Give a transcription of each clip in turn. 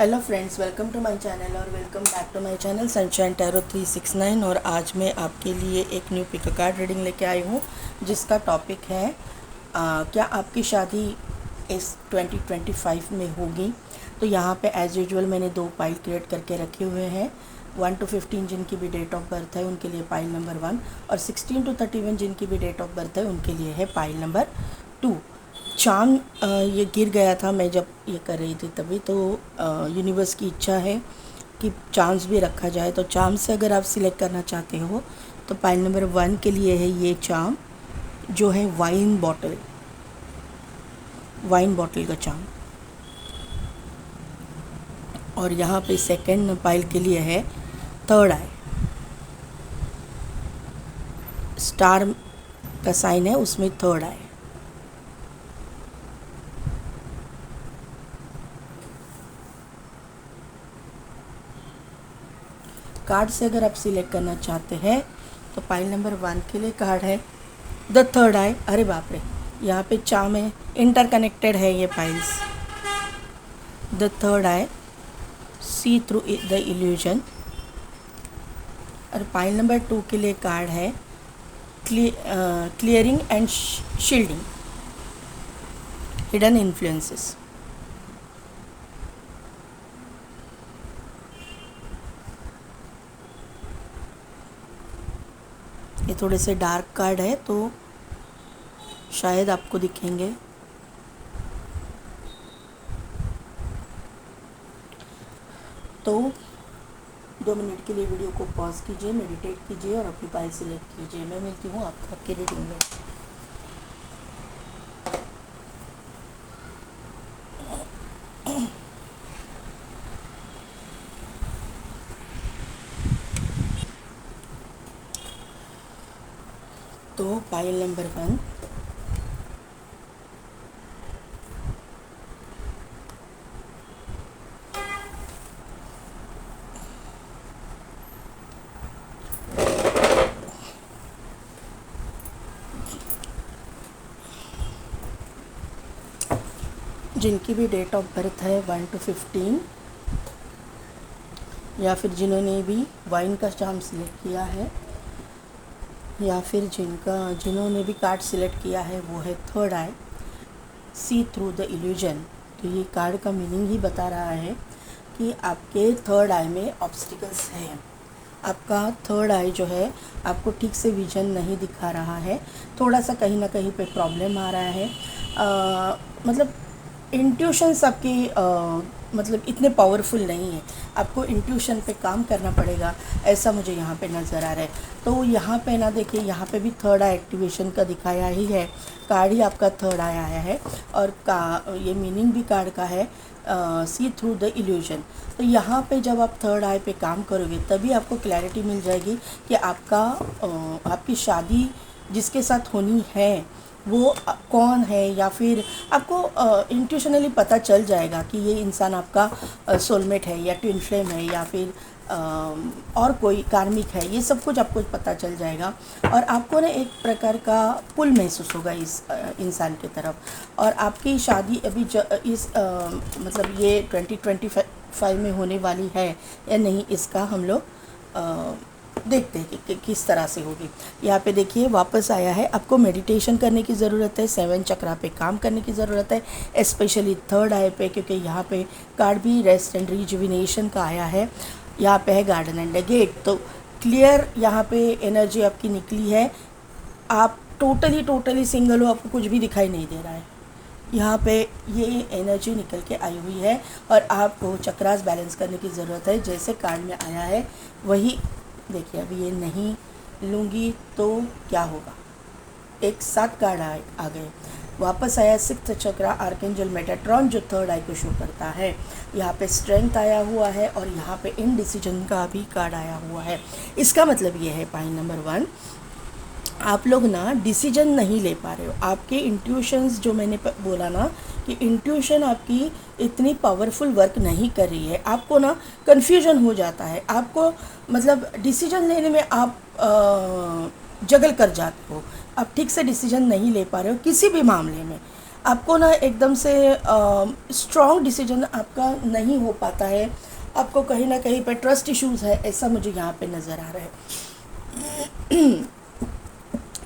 Hello friends, welcome to my channel और welcome back to my channel sunshine tarot 369। और आज मैं आपके लिए एक न्यू पिक कार्ड रीडिंग लेके आई हूँ जिसका टॉपिक है क्या आपकी शादी इस 2025 में होगी। तो यहाँ पे एज यूजुअल मैंने 2 पाइल क्रिएट करके रखे हुए हैं। 1 to 15 जिनकी भी डेट ऑफ बर्थ है उनके लिए पाइल नंबर 1 और 16 to 31 जिनकी भी डेट ऑफ बर्थ है उनके लिए है पाइल नंबर 2। चांद ये गिर गया था मैं जब ये कर रही थी तभी, तो यूनिवर्स की इच्छा है कि चांस भी रखा जाए। तो चाम से अगर आप सिलेक्ट करना चाहते हो तो पाइल नंबर 1 के लिए है ये चाम जो है वाइन बॉटल का चाम। और यहाँ पे सेकंड पाइल के लिए है थर्ड आई, स्टार का साइन है उसमें थर्ड आई। कार्ड से अगर आप सिलेक्ट करना चाहते हैं तो पाइल नंबर 1 के लिए कार्ड है द थर्ड आई। अरे बाप रे, यहाँ पे चाम है, इंटरकनेक्टेड है ये piles. The third eye, see through the illusion. और पाइल नंबर 2 के लिए कार्ड है clearing and shielding, hidden influences. ये थोड़े से डार्क कार्ड है तो शायद आपको दिखेंगे। तो 2 मिनट के लिए वीडियो को पॉज कीजिए, मेडिटेट कीजिए और अपनी पाइल सिलेक्ट कीजिए। मैं मिलती हूँ आपकी रीडिंग में। तो पाइल नंबर 1, जिनकी भी डेट ऑफ बर्थ है 1 to 15 या फिर जिन्होंने भी वाइन का चार्म सिलेक्ट किया है या फिर जिन्होंने भी कार्ड सिलेक्ट किया है वो है third eye, see through the illusion. तो ये कार्ड का मीनिंग ही बता रहा है कि आपके थर्ड आई में ऑब्स्टिकल्स हैं। आपका थर्ड आई जो है आपको ठीक से विजन नहीं दिखा रहा है, थोड़ा सा कहीं ना कहीं पे प्रॉब्लम आ रहा है। मतलब इंट्यूशंस आपकी मतलब इतने पावरफुल नहीं है, आपको इंट्यूशन पे काम करना पड़ेगा, ऐसा मुझे यहाँ पे नज़र आ रहा है। तो यहाँ पे ना देखिए, यहाँ पे भी थर्ड आई एक्टिवेशन का दिखाया ही है, कार्ड ही आपका थर्ड आई आया है और ये मीनिंग भी कार्ड का है सी थ्रू द इल्यूजन। तो यहाँ पे जब आप थर्ड आई पे काम करोगे तभी आपको क्लैरिटी मिल जाएगी कि आपकी शादी जिसके साथ होनी है वो कौन है, या फिर आपको इंट्यूशनली पता चल जाएगा कि ये इंसान आपका सोलमेट है या ट्विन फ्लेम है या फिर और कोई कार्मिक है। ये सब कुछ आपको पता चल जाएगा और आपको ना एक प्रकार का पुल महसूस होगा इस इंसान की तरफ। और आपकी शादी अभी मतलब ये 2025 में होने वाली है या नहीं, इसका हम लोग देखते हैं कि किस तरह से होगी। यहाँ पे देखिए वापस आया है, आपको मेडिटेशन करने की ज़रूरत है, 7 चक्रा पे काम करने की ज़रूरत है, स्पेशली थर्ड आई पे, क्योंकि यहाँ पे कार्ड भी रेस्ट एंड रिजुविनेशन का आया है। यहाँ पे है गार्डन एंड द गेट। तो क्लियर यहाँ पे एनर्जी आपकी निकली है, आप टोटली सिंगल हो, आपको कुछ भी दिखाई नहीं दे रहा है। यहाँ पे ये एनर्जी निकल के आई हुई है और आपको चक्रास बैलेंस करने की ज़रूरत है। जैसे कार्ड में आया है वही देखिए, अभी ये नहीं लूँगी तो क्या होगा, एक साथ कार्ड आ गए। वापस आया 6th चक्रा आर्कएंजल मेटाट्रॉन जो थर्ड आई को शो करता है। यहाँ पे स्ट्रेंथ आया हुआ है और यहाँ पे इनडिसीजन का भी कार्ड आया हुआ है। इसका मतलब ये है पाइल नंबर 1, आप लोग ना डिसीजन नहीं ले पा रहे हो। आपके इंट्यूशंस जो मैंने बोला ना कि इंट्यूशन आपकी इतनी पावरफुल वर्क नहीं कर रही है, आपको ना कन्फ्यूजन हो जाता है, आपको मतलब डिसीजन लेने में आप जगल कर जाते हो, आप ठीक से डिसीजन नहीं ले पा रहे हो किसी भी मामले में। आपको ना एकदम से स्ट्रॉन्ग डिसीजन आपका नहीं हो पाता है, आपको कहीं ना कहीं पे ट्रस्ट इश्यूज़ है, ऐसा मुझे यहाँ पे नज़र आ रहा है।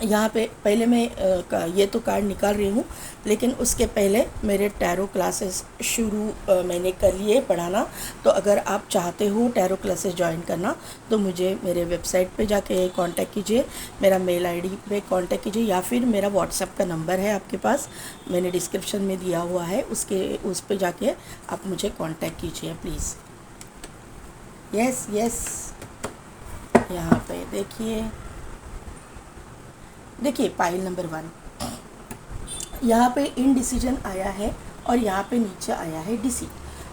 यहाँ पे पहले मैं ये तो कार्ड निकाल रही हूँ, लेकिन उसके पहले मेरे टैरो क्लासेस शुरू मैंने कर लिए पढ़ाना। तो अगर आप चाहते हो टैरो क्लासेस ज्वाइन करना तो मुझे मेरे वेबसाइट पे जाके कांटेक्ट कीजिए, मेरा मेल आईडी पे कांटेक्ट कीजिए, या फिर मेरा व्हाट्सएप का नंबर है आपके पास, मैंने डिस्क्रिप्शन में दिया हुआ है, उस पर जाके आप मुझे कांटेक्ट कीजिए प्लीज़। यस यस, यहाँ पे देखिए पाइल नंबर 1, यहाँ पे इनडिसीजन आया है और यहाँ पे नीचे आया है डिसी।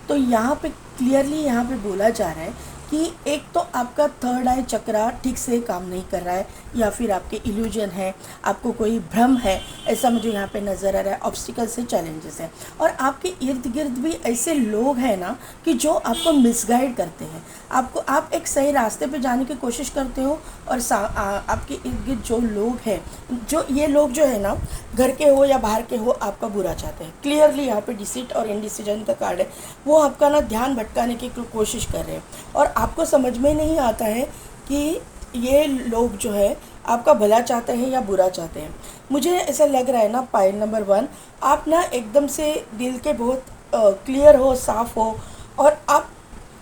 तो यहाँ पे क्लियरली यहाँ पे बोला जा रहा है कि एक तो आपका थर्ड आई चक्रा ठीक से काम नहीं कर रहा है, या फिर आपके इल्यूजन है, आपको कोई भ्रम है, ऐसा मुझे यहाँ पे नज़र आ रहा है। ऑब्स्टिकल्स से चैलेंजेस है, और आपके इर्द गिर्द भी ऐसे लोग हैं ना कि जो आपको मिसगाइड करते हैं, आप एक सही रास्ते पे जाने की कोशिश करते हो, और आपके इर्द गिर्द जो लोग हैं, जो ये लोग जो है ना, घर के हो या बाहर के हो, आपका बुरा चाहते हैं। क्लियरली यहाँ पे डिसीट और इनडिसीजन का कार्ड है, वो आपका ना ध्यान भटकाने की कोशिश कर रहे हैं, और आपको समझ में नहीं आता है कि ये लोग जो है आपका भला चाहते हैं या बुरा चाहते हैं। मुझे ऐसा लग रहा है ना पाइल नंबर 1, आप ना एकदम से दिल के बहुत क्लियर हो, साफ हो, और आप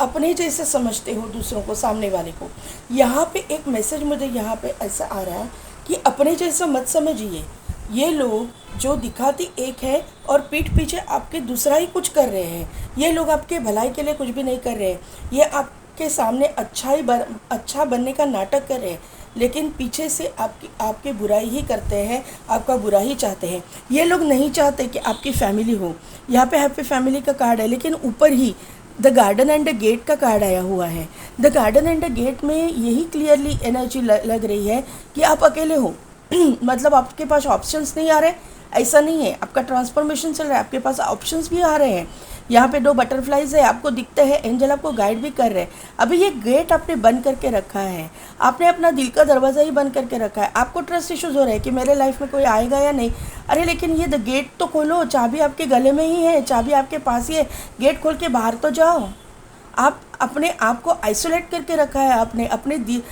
अपने जैसे समझते हो दूसरों को, सामने वाले को। यहाँ पे एक मैसेज मुझे यहाँ पे ऐसा आ रहा है कि अपने जैसा मत समझिए। ये लोग जो दिखाती एक है और पीठ पीछे आपके दूसरा ही कुछ कर रहे हैं। ये लोग आपके भलाई के लिए कुछ भी नहीं कर रहे हैं, ये आपके सामने अच्छा बनने का नाटक कर रहे हैं, लेकिन पीछे से आपकी बुराई ही करते हैं, आपका बुरा ही चाहते हैं। ये लोग नहीं चाहते कि आपकी फैमिली हो। यहाँ पे हैप्पी फैमिली का कार्ड है, लेकिन ऊपर ही the garden and the gate का कार्ड आया हुआ है। The garden and the gate में यही क्लियरली एनर्जी लग रही है कि आप अकेले हो। मतलब आपके पास ऑप्शंस नहीं आ रहे, ऐसा नहीं है, आपका ट्रांसफॉर्मेशन चल रहा है, आपके पास ऑप्शंस भी आ रहे हैं। यहाँ पे 2 बटरफ्लाइज है, आपको दिखते हैं, एंजल आपको गाइड भी कर रहे हैं। अभी ये गेट आपने बंद करके रखा है, आपने अपना दिल का दरवाज़ा ही बंद करके रखा है। आपको ट्रस्ट इश्यूज हो रहे हैं कि मेरे लाइफ में कोई आएगा या नहीं। अरे लेकिन ये द गेट तो खोलो, चाबी आपके गले में ही है, चाबी आपके पास ही है, गेट खोल के बाहर तो जाओ। आप अपने आप को आइसोलेट करके रखा है, आपने अपने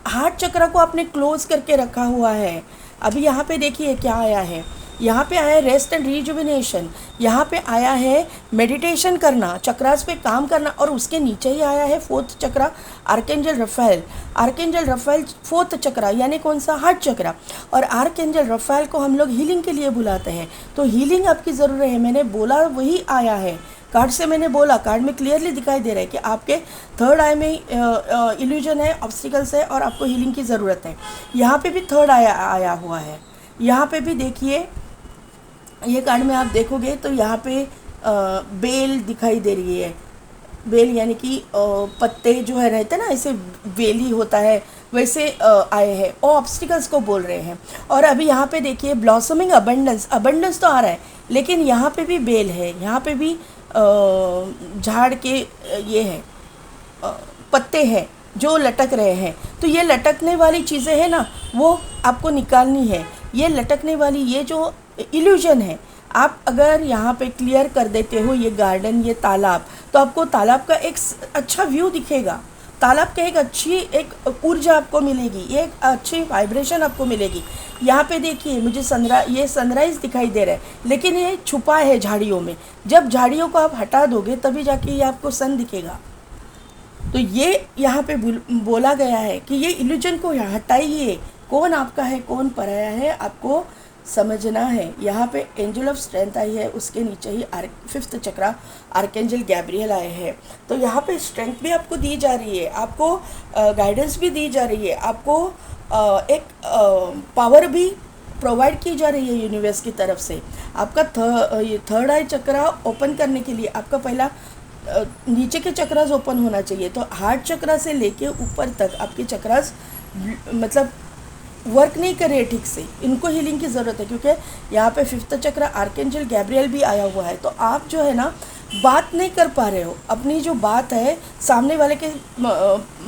हार्ट चक्र को आपने क्लोज करके रखा हुआ है। अभी यहाँ पे देखिए क्या आया है, यहाँ पे आया है रेस्ट एंड रिजुविनेशन, यहाँ पे आया है मेडिटेशन करना, चक्रास पे काम करना, और उसके नीचे ही आया है 4th चक्रा archangel Rafale. Archangel Rafale 4th चक्रा यानी कौन सा, हार्ट चक्रा। और आर्कएंजल रफाएल को हम लोग हीलिंग के लिए बुलाते हैं, तो हीलिंग आपकी ज़रूरत है। मैंने बोला वही आया है, कार्ड से मैंने बोला, कार्ड में क्लियरली दिखाई दे रहा है कि आपके थर्ड आई में इल्यूजन है, ऑब्स्टिकल्स है, और आपको हीलिंग की ज़रूरत है। यहाँ पे भी थर्ड आया हुआ है। यहाँ पे भी देखिए, ये कार्ड में आप देखोगे तो यहाँ पे बेल दिखाई दे रही है। बेल यानी कि पत्ते जो है रहते ना, ऐसे वेली होता है वैसे आए हैं, और ऑब्स्टिकल्स को बोल रहे हैं। और अभी यहाँ पे देखिए ब्लॉसमिंग अबंडेंस तो आ रहा है, लेकिन यहाँ पे भी बेल है, यहाँ पे भी झाड़ के ये है पत्ते हैं जो लटक रहे हैं। तो ये लटकने वाली चीज़ें हैं ना, वो आपको निकालनी है। ये लटकने वाली ये जो इल्यूजन है, आप अगर यहाँ पे क्लियर कर देते हो ये गार्डन, ये तालाब, तो आपको तालाब का एक अच्छा व्यू दिखेगा, तालाब के एक ऊर्जा आपको मिलेगी, एक अच्छी वाइब्रेशन आपको मिलेगी। यहाँ पे देखिए मुझे ये सनराइज़ दिखाई दे रहा है, लेकिन ये छुपा है झाड़ियों में। जब झाड़ियों को आप हटा दोगे तभी जाके ये आपको सन दिखेगा। तो ये यहाँ पे बोला गया है कि ये इल्यूजन को हटाइए, कौन आपका है कौन पराया है आपको समझना है। यहाँ पे एंजल ऑफ स्ट्रेंथ आई है, उसके नीचे ही 5th चक्रा आर्कएंजल गैब्रियल आए हैं। तो यहाँ पे स्ट्रेंथ भी आपको दी जा रही है, आपको गाइडेंस भी दी जा रही है, आपको एक पावर भी प्रोवाइड की जा रही है यूनिवर्स की तरफ से। आपका थर्ड आई चक्रा ओपन करने के लिए आपका पहला नीचे के चक्रास ओपन होना चाहिए। तो हार्ट चक्रा से लेके ऊपर तक आपके चक्रास मतलब वर्क नहीं कर रहे ठीक से, इनको हीलिंग की ज़रूरत है, क्योंकि यहाँ पे 5th चक्र आर्कएंजल गैब्रियल भी आया हुआ है। तो आप जो है ना बात नहीं कर पा रहे हो, अपनी जो बात है सामने वाले के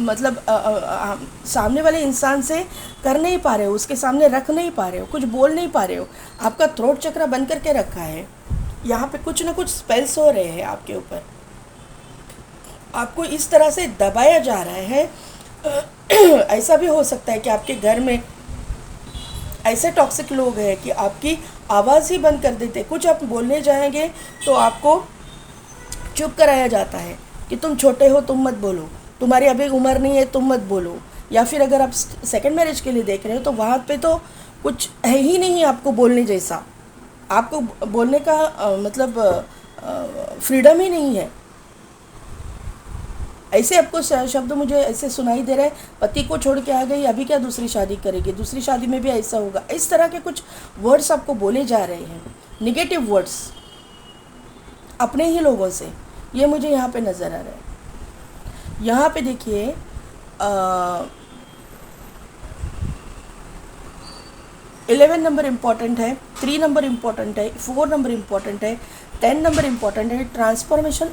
मतलब सामने वाले इंसान से कर नहीं पा रहे हो, उसके सामने रख नहीं पा रहे हो, कुछ बोल नहीं पा रहे हो, आपका थ्रोट चक्र बंद करके रखा है। यहाँ पे कुछ ना कुछ स्पेल्स हो रहे हैं आपके ऊपर, आपको इस तरह से दबाया जा रहा है। ऐसा भी हो सकता है कि आपके घर में ऐसे टॉक्सिक लोग हैं कि आपकी आवाज़ ही बंद कर देते। कुछ आप बोलने जाएंगे तो आपको चुप कराया जाता है कि तुम छोटे हो, तुम मत बोलो, तुम्हारी अभी उम्र नहीं है, तुम मत बोलो। या फिर अगर आप सेकंड मैरिज के लिए देख रहे हो तो वहाँ पे तो कुछ है ही नहीं आपको बोलने जैसा, आपको बोलने का मतलब फ्रीडम ही नहीं है। ऐसे आपको शब्द मुझे ऐसे सुनाई दे रहे हैं, पति को छोड़ के आ गई, अभी क्या दूसरी शादी करेगी, दूसरी शादी में भी ऐसा होगा। इस तरह के कुछ वर्ड्स आपको बोले जा रहे हैं, निगेटिव वर्ड्स अपने ही लोगों से, ये मुझे यहाँ पे नज़र आ रहा है। यहाँ पे देखिए 11 नंबर इम्पॉर्टेंट है, 3 नंबर इम्पॉर्टेंट है, 4 नंबर इम्पॉर्टेंट है, 10 नंबर इम्पॉर्टेंट है। ट्रांसफॉर्मेशन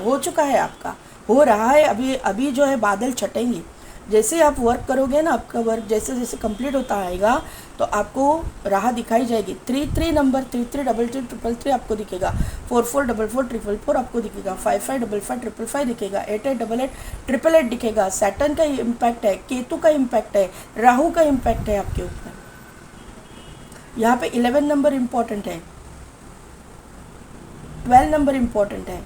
हो चुका है आपका, हो रहा है। अभी जो है बादल छटेंगे, जैसे आप वर्क करोगे ना, आपका वर्क जैसे जैसे कंप्लीट होता आएगा तो आपको राह दिखाई जाएगी। 3 नंबर 3 आपको दिखेगा, 4 आपको दिखेगा, 5 दिखेगा, 8 दिखेगा। सैटर्न का इम्पैक्ट है, केतु का इम्पैक्ट है, राहु का इम्पैक्ट है आपके ऊपर। यहाँ पे 11 नंबर इम्पॉर्टेंट है, 12 नंबर इम्पॉर्टेंट है,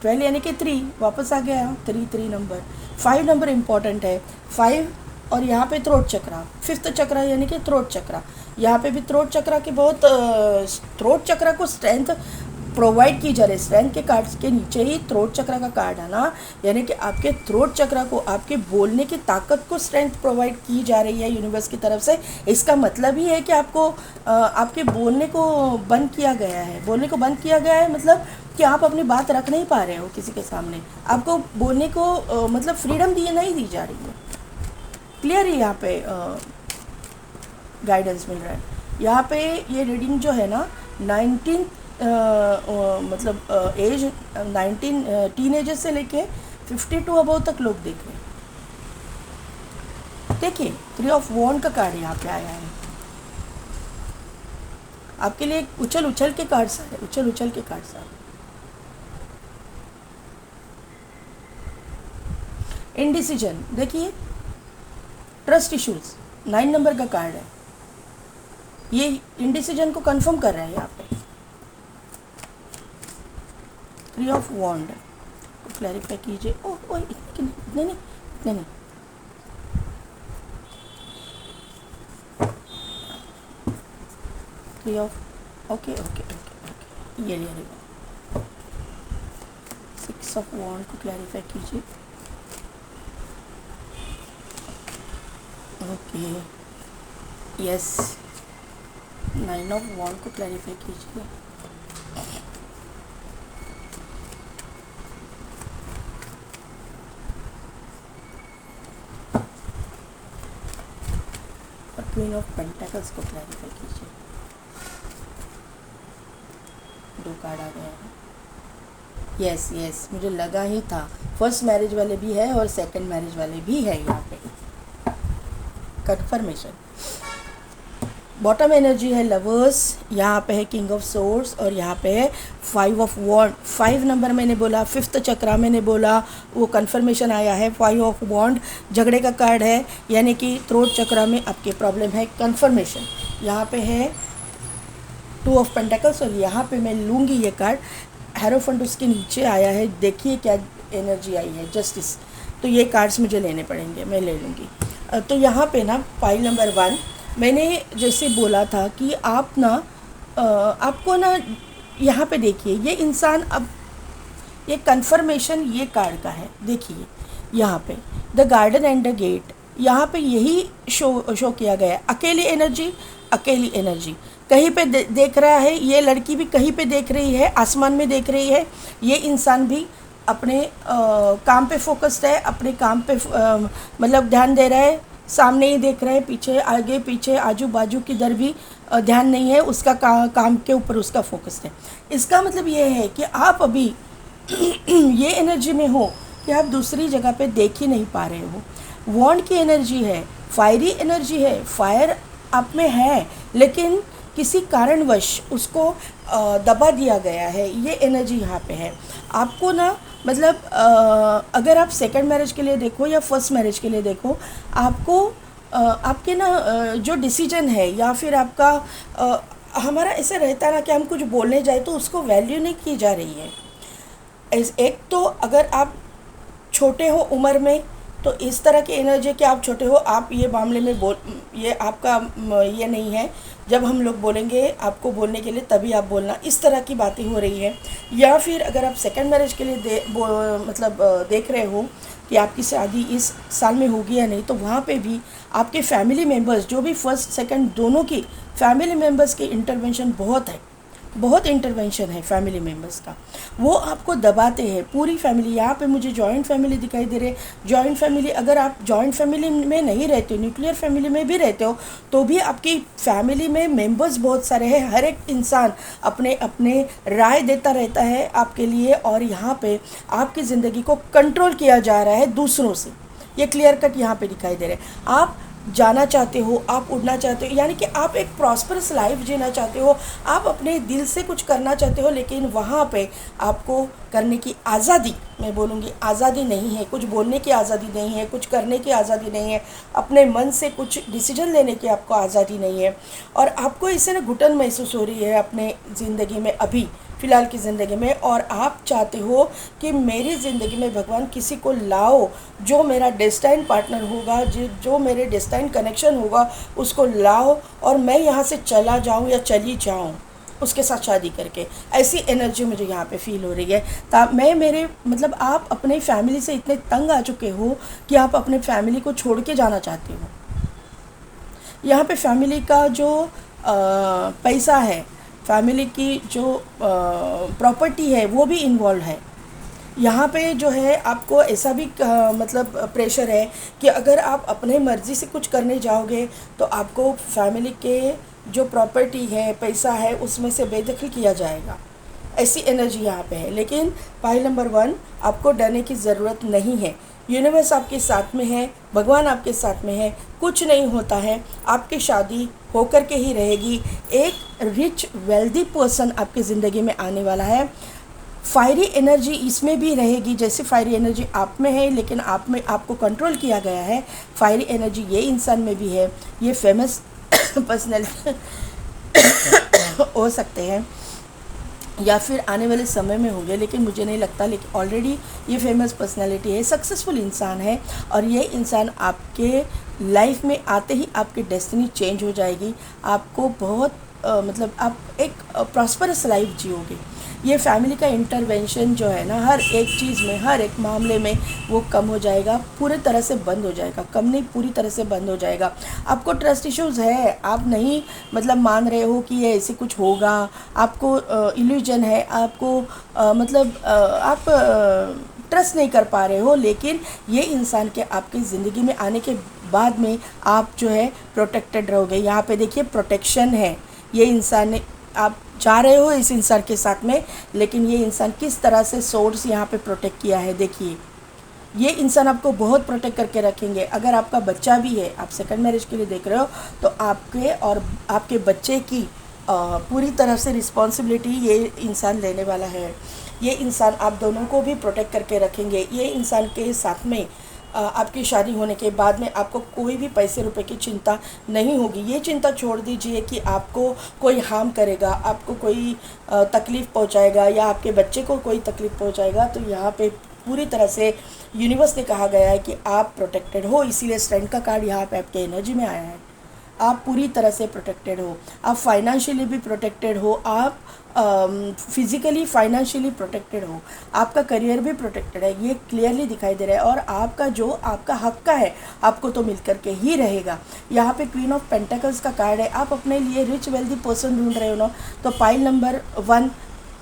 12 यानी कि 3 वापस आ गया, 3 नंबर। 5 नंबर इम्पॉर्टेंट है, 5 और यहाँ पे थ्रोट चक्रा, 5th चक्रा यानी कि थ्रोट चक्रा। यहाँ पे भी थ्रोट चक्रा की बहुत थ्रोट चक्रा को स्ट्रेंथ प्रोवाइड की जा रही है। स्ट्रेंथ के कार्ड्स के नीचे ही थ्रोट चक्रा का कार्ड है ना, यानी कि आपके थ्रोट चक्रा को, आपके बोलने की ताकत को स्ट्रेंथ प्रोवाइड की जा रही है यूनिवर्स की तरफ से। इसका मतलब ही है कि आपको आपके बोलने को बंद किया गया है। बोलने को बंद किया गया है मतलब कि आप अपनी बात रख नहीं पा रहे हो किसी के सामने, आपको बोलने को मतलब फ्रीडम नहीं दी जा रही है। क्लियर ही यहाँ पे गाइडेंस मिल रहा है। यहाँ पे ये रीडिंग जो है ना 19 मतलब एज 19 टीनेजर से लेके 52 अबव तक लोग देख रहे हैं। देखिए 3 ऑफ वॉन्ड का कार्ड यहाँ पे आया है आपके लिए। उछल उछल के कार्ड्स आ रहे, उछल उछल के कार्ड्स आ रहे। इनडिसीजन, देखिए ट्रस्ट इश्यूज, 9 नंबर का कार्ड है, ये इनडिसीजन को कंफर्म कर रहा है यहाँ पे। 3 ऑफ वॉन्ड को क्लैरिफाई कीजिए। ओह इतने नहीं 3 ऑफ ओके ये 6 ऑफ वॉन्ड को क्लैरिफाई कीजिए। ओके यस 9 ऑफ वॉन्ड को क्लैरिफाई कीजिए। और क्वीन ऑफ पेंटाकल्स को क्लैरिफाई कीजिए। 2 कार्ड आ गए हैं। यस मुझे लगा ही था, फर्स्ट मैरिज वाले भी है और सेकंड मैरिज वाले भी है यहाँ पे कंफर्मेशन। बॉटम एनर्जी है लवर्स, यहाँ पे है किंग ऑफ सोर्ड्स और यहाँ पे है 5 ऑफ वॉन्ड। 5 नंबर मैंने बोला, 5th चक्रा मैंने बोला, वो कंफर्मेशन आया है। 5 ऑफ वॉन्ड झगड़े का कार्ड है, यानी कि थ्रोट चक्रा में आपके प्रॉब्लम है, कंफर्मेशन। यहाँ पे है 2 ऑफ पेंटाकल्स और यहाँ पे मैं लूँगी ये कार्ड हेरोफेंट, उसके नीचे आया है। देखिए क्या एनर्जी आई है, जस्टिस। तो ये कार्ड्स मुझे लेने पड़ेंगे, मैं ले लूँगी। तो यहाँ पे ना पाइल नंबर 1 मैंने जैसे बोला था कि आप ना आपको ना यहाँ पे देखिए, ये इंसान अब ये कंफर्मेशन ये कार्ड का है। देखिए यहाँ पे the garden and the gate, यहाँ पे यही शो किया गया है। अकेली एनर्जी कहीं पे देख रहा है, ये लड़की भी कहीं पे देख रही है, आसमान में देख रही है। ये इंसान भी अपने काम पे फोकस्ड है, अपने काम पे मतलब ध्यान दे रहा है, सामने ही देख रहा है, पीछे आगे पीछे आजू बाजू किधर भी ध्यान नहीं है, उसका काम के ऊपर उसका फोकस है। इसका मतलब ये है कि आप अभी ये एनर्जी में हो कि आप दूसरी जगह पे देख ही नहीं पा रहे हो। वॉन्ड की एनर्जी है, फायरी एनर्जी है, फायर आप में है, लेकिन किसी कारणवश उसको दबा दिया गया है, ये एनर्जी यहाँ पे है। आपको ना मतलब अगर आप सेकंड मैरिज के लिए देखो या फर्स्ट मैरिज के लिए देखो, आपको आपके ना जो डिसीजन है या फिर आपका हमारा ऐसे रहता है ना कि हम कुछ बोलने जाए तो उसको वैल्यू नहीं की जा रही है। एक तो अगर आप छोटे हो उम्र में तो इस तरह की एनर्जी कि आप छोटे हो, आप ये मामले में बोल, ये आपका ये नहीं है। जब हम लोग बोलेंगे आपको बोलने के लिए तभी आप बोलना, इस तरह की बातें हो रही है। या फिर अगर आप सेकंड मैरिज के लिए मतलब देख रहे हो कि आपकी शादी इस साल में होगी या नहीं, तो वहाँ पे भी आपके फैमिली मेम्बर्स, जो भी फर्स्ट सेकंड दोनों की फैमिली मेम्बर्स की इंटरवेंशन बहुत है, बहुत इंटरवेंशन है फैमिली मेम्बर्स का। वो आपको दबाते हैं, पूरी फैमिली। यहाँ पे मुझे जॉइंट फैमिली दिखाई दे रहे। जॉइंट फैमिली, अगर आप जॉइंट फैमिली में नहीं रहते हो, न्यूक्लियर फैमिली में भी रहते हो, तो भी आपकी फैमिली में मेंबर्स बहुत सारे हैं। हर एक इंसान अपने अपने राय देता रहता है आपके लिए, और यहाँ पे आपकी ज़िंदगी को कंट्रोल किया जा रहा है दूसरों से। ये क्लियर कट यहाँ पे दिखाई दे रहे हैं। आप जाना चाहते हो, आप उड़ना चाहते हो, यानी कि आप एक प्रॉस्परस लाइफ जीना चाहते हो, आप अपने दिल से कुछ करना चाहते हो, लेकिन वहाँ पे आपको करने की आज़ादी, मैं बोलूँगी आज़ादी नहीं है, कुछ बोलने की आज़ादी नहीं है, कुछ करने की आज़ादी नहीं है, अपने मन से कुछ डिसीजन लेने की आपको आज़ादी नहीं है। और आपको इससे ना घुटन महसूस हो रही है अपने ज़िंदगी में, अभी फ़िलहाल की ज़िंदगी में, और आप चाहते हो कि मेरी ज़िंदगी में भगवान किसी को लाओ जो मेरा डेस्टाइन पार्टनर होगा, जो मेरे डेस्टाइन कनेक्शन होगा, उसको लाओ और मैं यहाँ से चला जाऊँ या चली जाऊँ उसके साथ शादी करके। ऐसी एनर्जी मुझे यहाँ पे फील हो रही है। मैं मेरे मतलब आप अपने फैमिली से इतने तंग आ चुके हो कि आप अपने फैमिली को छोड़ के जाना चाहते हो। यहाँ पे फैमिली का जो पैसा है, फैमिली की जो प्रॉपर्टी है, वो भी इन्वॉल्व है। यहाँ पे जो है आपको ऐसा भी मतलब प्रेशर है कि अगर आप अपने मर्ज़ी से कुछ करने जाओगे तो आपको फैमिली के जो प्रॉपर्टी है, पैसा है, उसमें से बेदखल किया जाएगा। ऐसी एनर्जी यहाँ पे है। लेकिन पाइल नंबर 1, आपको डरने की ज़रूरत नहीं है। यूनिवर्स आपके साथ में है, भगवान आपके साथ में है, कुछ नहीं होता है। आपकी शादी होकर के ही रहेगी। एक रिच वेल्दी पर्सन आपकी ज़िंदगी में आने वाला है। फायरी एनर्जी इसमें भी रहेगी, जैसे फायरी एनर्जी आप में है, लेकिन आप में आपको कंट्रोल किया गया है। फायरी एनर्जी ये इंसान में भी है। ये फेमस पर्सनैलिटी हो सकते हैं या फिर आने वाले समय में होंगे, लेकिन मुझे नहीं लगता। लेकिन ऑलरेडी ये फेमस पर्सनैलिटी है, सक्सेसफुल इंसान है, और ये इंसान आपके लाइफ में आते ही आपकी डेस्टिनी चेंज हो जाएगी। आपको बहुत मतलब आप एक प्रॉस्परस लाइफ जियोगे। ये फैमिली का इंटरवेंशन जो है ना, हर एक चीज़ में, हर एक मामले में वो कम हो जाएगा, पूरी तरह से बंद हो जाएगा। कम नहीं, पूरी तरह से बंद हो जाएगा। आपको ट्रस्ट इश्यूज़ है, आप नहीं मतलब मान रहे हो कि ये ऐसे कुछ होगा, आपको इल्यूजन है, आपको मतलब आप ट्रस्ट नहीं कर पा रहे हो। लेकिन ये इंसान के आपकी ज़िंदगी में आने के बाद में आप जो है प्रोटेक्टेड रहोगे। यहाँ पे देखिए प्रोटेक्शन है। ये इंसान ने, आप जा रहे हो इस इंसान के साथ में, लेकिन ये इंसान किस तरह से सोर्स यहाँ पे प्रोटेक्ट किया है। देखिए ये इंसान आपको बहुत प्रोटेक्ट करके रखेंगे। अगर आपका बच्चा भी है, आप सेकंड मैरिज के लिए देख रहे हो, तो आपके और आपके बच्चे की पूरी तरह से रिस्पॉन्सिबिलिटी ये इंसान लेने वाला है। ये इंसान आप दोनों को भी प्रोटेक्ट करके रखेंगे। ये इंसान के साथ में आपकी शादी होने के बाद में आपको कोई भी पैसे रुपए की चिंता नहीं होगी। ये चिंता छोड़ दीजिए कि आपको कोई हार्म करेगा, आपको कोई तकलीफ़ पहुंचाएगा, या आपके बच्चे को कोई तकलीफ़ पहुंचाएगा। तो यहाँ पे पूरी तरह से यूनिवर्स ने कहा गया है कि आप प्रोटेक्टेड हो। इसीलिए स्ट्रेंथ का कार्ड यहाँ पे आपके एनर्जी में आया है। आप पूरी तरह से प्रोटेक्टेड हो। आप फाइनेंशियली भी प्रोटेक्टेड हो, आप फिज़िकली फाइनेंशियली प्रोटेक्टेड हो, आपका करियर भी प्रोटेक्टेड है। ये क्लियरली दिखाई दे रहा है। और आपका जो आपका हक का है, आपको तो मिल कर के ही रहेगा। यहाँ पे क्वीन ऑफ पेंटिकल्स का कार्ड है। आप अपने लिए रिच वेल्दी पर्सन ढूंढ रहे हो ना, तो पाइल नंबर 1,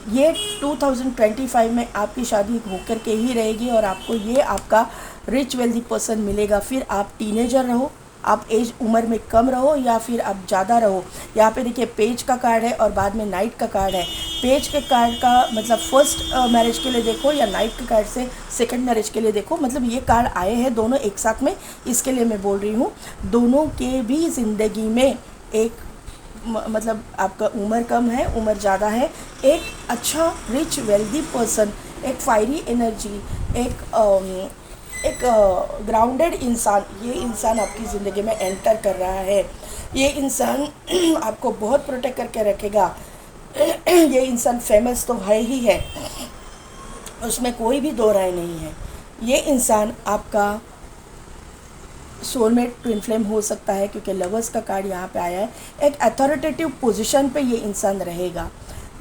ये 2025 में आपकी शादी होकर के ही रहेगी और आपको ये आपका रिच वेल्दी पर्सन मिलेगा। फिर आप टीनेजर रहो, आप एज उम्र में कम रहो, या फिर आप ज़्यादा रहो। यहाँ पे देखिए पेज का कार्ड है और बाद में नाइट का कार्ड है। पेज के कार्ड का मतलब फर्स्ट मैरिज के लिए देखो, या नाइट के कार्ड से सेकंड मैरिज के लिए देखो। मतलब ये कार्ड आए हैं दोनों एक साथ में, इसके लिए मैं बोल रही हूँ। दोनों के भी ज़िंदगी में एक मतलब आपका उम्र कम है, उम्र ज़्यादा है, एक अच्छा रिच वेल्दी पर्सन, एक फायरी एनर्जी, एक ग्राउंडेड इंसान, ये इंसान आपकी ज़िंदगी में एंटर कर रहा है। ये इंसान आपको बहुत प्रोटेक्ट करके रखेगा। ये इंसान फेमस तो है ही है, उसमें कोई भी दो राय नहीं है। ये इंसान आपका सोलमेट ट्विन फ्लेम हो सकता है, क्योंकि लवर्स का कार्ड यहाँ पे आया है। एक अथॉरिटेटिव पोजीशन पे ये इंसान रहेगा।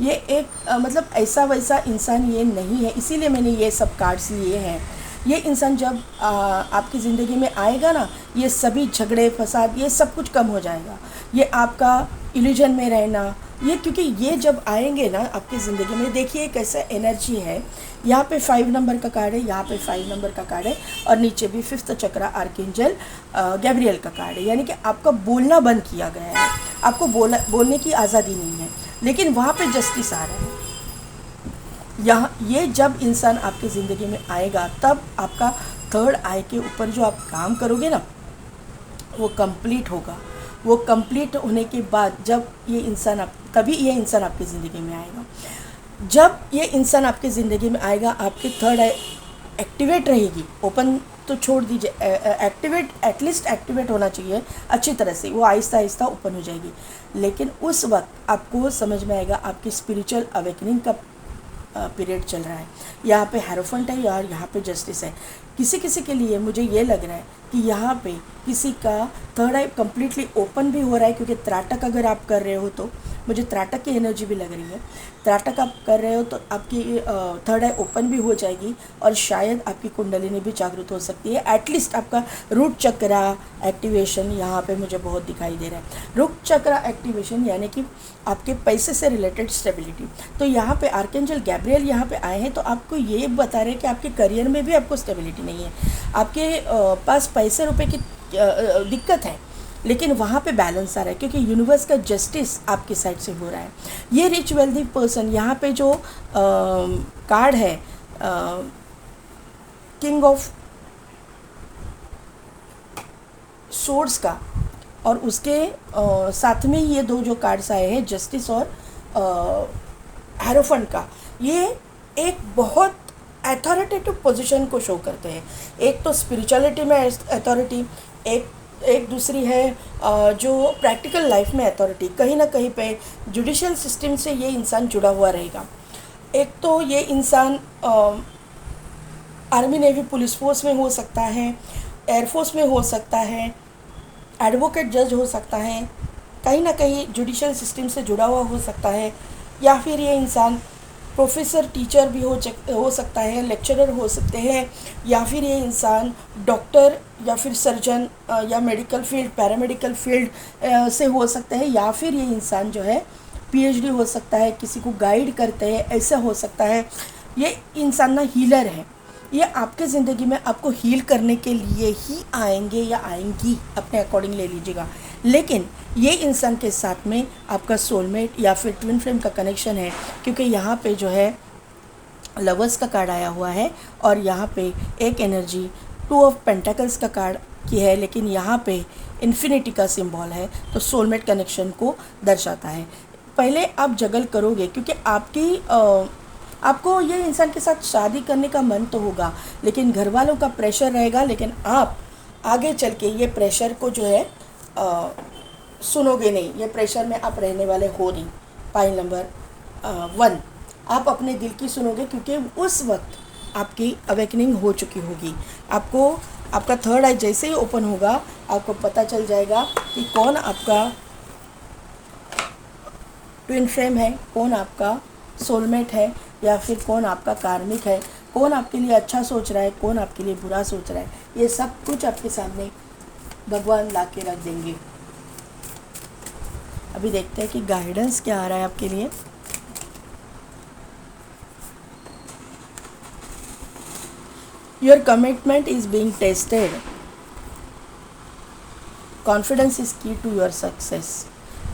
ये एक मतलब ऐसा वैसा इंसान ये नहीं है, इसीलिए मैंने ये सब कार्ड्स लिए हैं। ये इंसान जब आपकी ज़िंदगी में आएगा ना, ये सभी झगड़े फसाद ये सब कुछ कम हो जाएगा। ये आपका इल्यूजन में रहना, ये क्योंकि ये जब आएंगे ना आपकी ज़िंदगी में, देखिए कैसा एनर्जी है। यहाँ पे 5 नंबर का कार्ड है, यहाँ पे 5 नंबर का कार्ड है, और नीचे भी 5th चक्रा आर्कएंजल गैब्रियल का कार्ड है। यानी कि आपका बोलना बंद किया गया है, आपको बोलने की आज़ादी नहीं है, लेकिन वहाँ पे जस्टिस आ रहा है। यहाँ ये जब इंसान आपकी ज़िंदगी में आएगा, तब आपका थर्ड आई के ऊपर जो आप काम करोगे ना, वो कंप्लीट होगा। वो कंप्लीट होने के बाद जब ये इंसान तभी ये इंसान आपकी ज़िंदगी में आएगा। जब ये इंसान आपकी ज़िंदगी में आएगा, आपकी थर्ड आई एक्टिवेट रहेगी। ओपन तो छोड़ दीजिए, एक्टिवेट एटलीस्ट एक्टिवेट होना चाहिए अच्छी तरह से, वो आहिस्ता आहिस्ता ओपन हो जाएगी। लेकिन उस वक्त आपको समझ में आएगा आपकी स्पिरिचुअल अवेकनिंग का पीरियड चल रहा है। यहाँ पे हेरोफेंट है और यहाँ पे जस्टिस है। किसी किसी के लिए मुझे ये लग रहा है कि यहाँ पे किसी का थर्ड आई कम्प्लीटली ओपन भी हो रहा है, क्योंकि त्राटक अगर आप कर रहे हो तो मुझे त्राटक की एनर्जी भी लग रही है। त्राटक आप कर रहे हो तो आपकी थर्ड आई ओपन भी हो जाएगी, और शायद आपकी कुंडलिनी भी जागृत हो सकती है। एटलीस्ट आपका रूट चक्रा एक्टिवेशन यहाँ पे मुझे बहुत दिखाई दे रहा है। रूट चक्रा एक्टिवेशन यानी कि आपके पैसे से रिलेटेड स्टेबिलिटी। तो यहाँ पे आर्कएंजल गैब्रियल यहाँ पे आए हैं, तो आपको ये बता रहे हैं कि आपके करियर में भी आपको स्टेबिलिटी नहीं है। आपके पास पैसे रुपए की दिक्कत है, लेकिन वहाँ पे बैलेंस आ रहा है, क्योंकि यूनिवर्स का जस्टिस आपकी साइड से हो रहा है। ये रिच वेल्दी पर्सन, यहाँ पे जो कार्ड है किंग ऑफ सोर्ड्स का, और उसके साथ में ये दो जो कार्ड्स आए हैं जस्टिस और हेरोफेंट का, ये एक बहुत अथॉरिटेटिव पोजीशन को शो करते हैं। एक तो स्पिरिचुअलिटी में अथॉरिटी, एक दूसरी है जो प्रैक्टिकल लाइफ में अथॉरिटी। कहीं ना कहीं पे जुडिशियल सिस्टम से ये इंसान जुड़ा हुआ रहेगा। एक तो ये इंसान आर्मी नेवी पुलिस फोर्स में हो सकता है, एयरफोर्स में हो सकता है, एडवोकेट जज हो सकता है, कहीं ना कहीं जुडिशियल सिस्टम से जुड़ा हुआ हो सकता है, या फिर ये इंसान प्रोफेसर टीचर भी हो सकता है, लेक्चरर हो सकते हैं, या फिर ये इंसान डॉक्टर या फिर सर्जन या मेडिकल फील्ड पैरामेडिकल फील्ड से हो सकते हैं, या फिर ये इंसान जो है पीएचडी हो सकता है, किसी को गाइड करते हैं, ऐसा हो सकता है। ये इंसान ना हीलर है। ये आपके ज़िंदगी में आपको हील करने के लिए ही आएंगे या आएंगी, अपने अकॉर्डिंग ले लीजिएगा। लेकिन ये इंसान के साथ में आपका सोलमेट या फिर ट्विन फ्लेम का कनेक्शन है, क्योंकि यहाँ पे जो है लवर्स का कार्ड आया हुआ है, और यहाँ पे एक एनर्जी 2 ऑफ पेंटाकल्स का कार्ड की है, लेकिन यहाँ पे इन्फिनिटी का सिंबल है, तो सोलमेट कनेक्शन को दर्शाता है। पहले आप जगल करोगे, क्योंकि आपको ये इंसान के साथ शादी करने का मन तो होगा, लेकिन घर वालों का प्रेशर रहेगा। लेकिन आप आगे चल के ये प्रेशर को जो है सुनोगे नहीं, ये प्रेशर में आप रहने वाले हो नहीं। पॉइंट नंबर 1, आप अपने दिल की सुनोगे, क्योंकि उस वक्त आपकी अवेकनिंग हो चुकी होगी। आपको आपका थर्ड आई जैसे ही ओपन होगा, आपको पता चल जाएगा कि कौन आपका ट्विन फ्लेम है, कौन आपका सोलमेट है, या फिर कौन आपका कार्मिक है, कौन आपके लिए अच्छा सोच रहा है, कौन आपके लिए बुरा सोच रहा है। ये सब कुछ आपके सामने भगवान ला के रख देंगे। अभी देखते हैं कि गाइडेंस क्या आ रहा है आपके लिए। Your commitment is being tested, confidence is key to your success,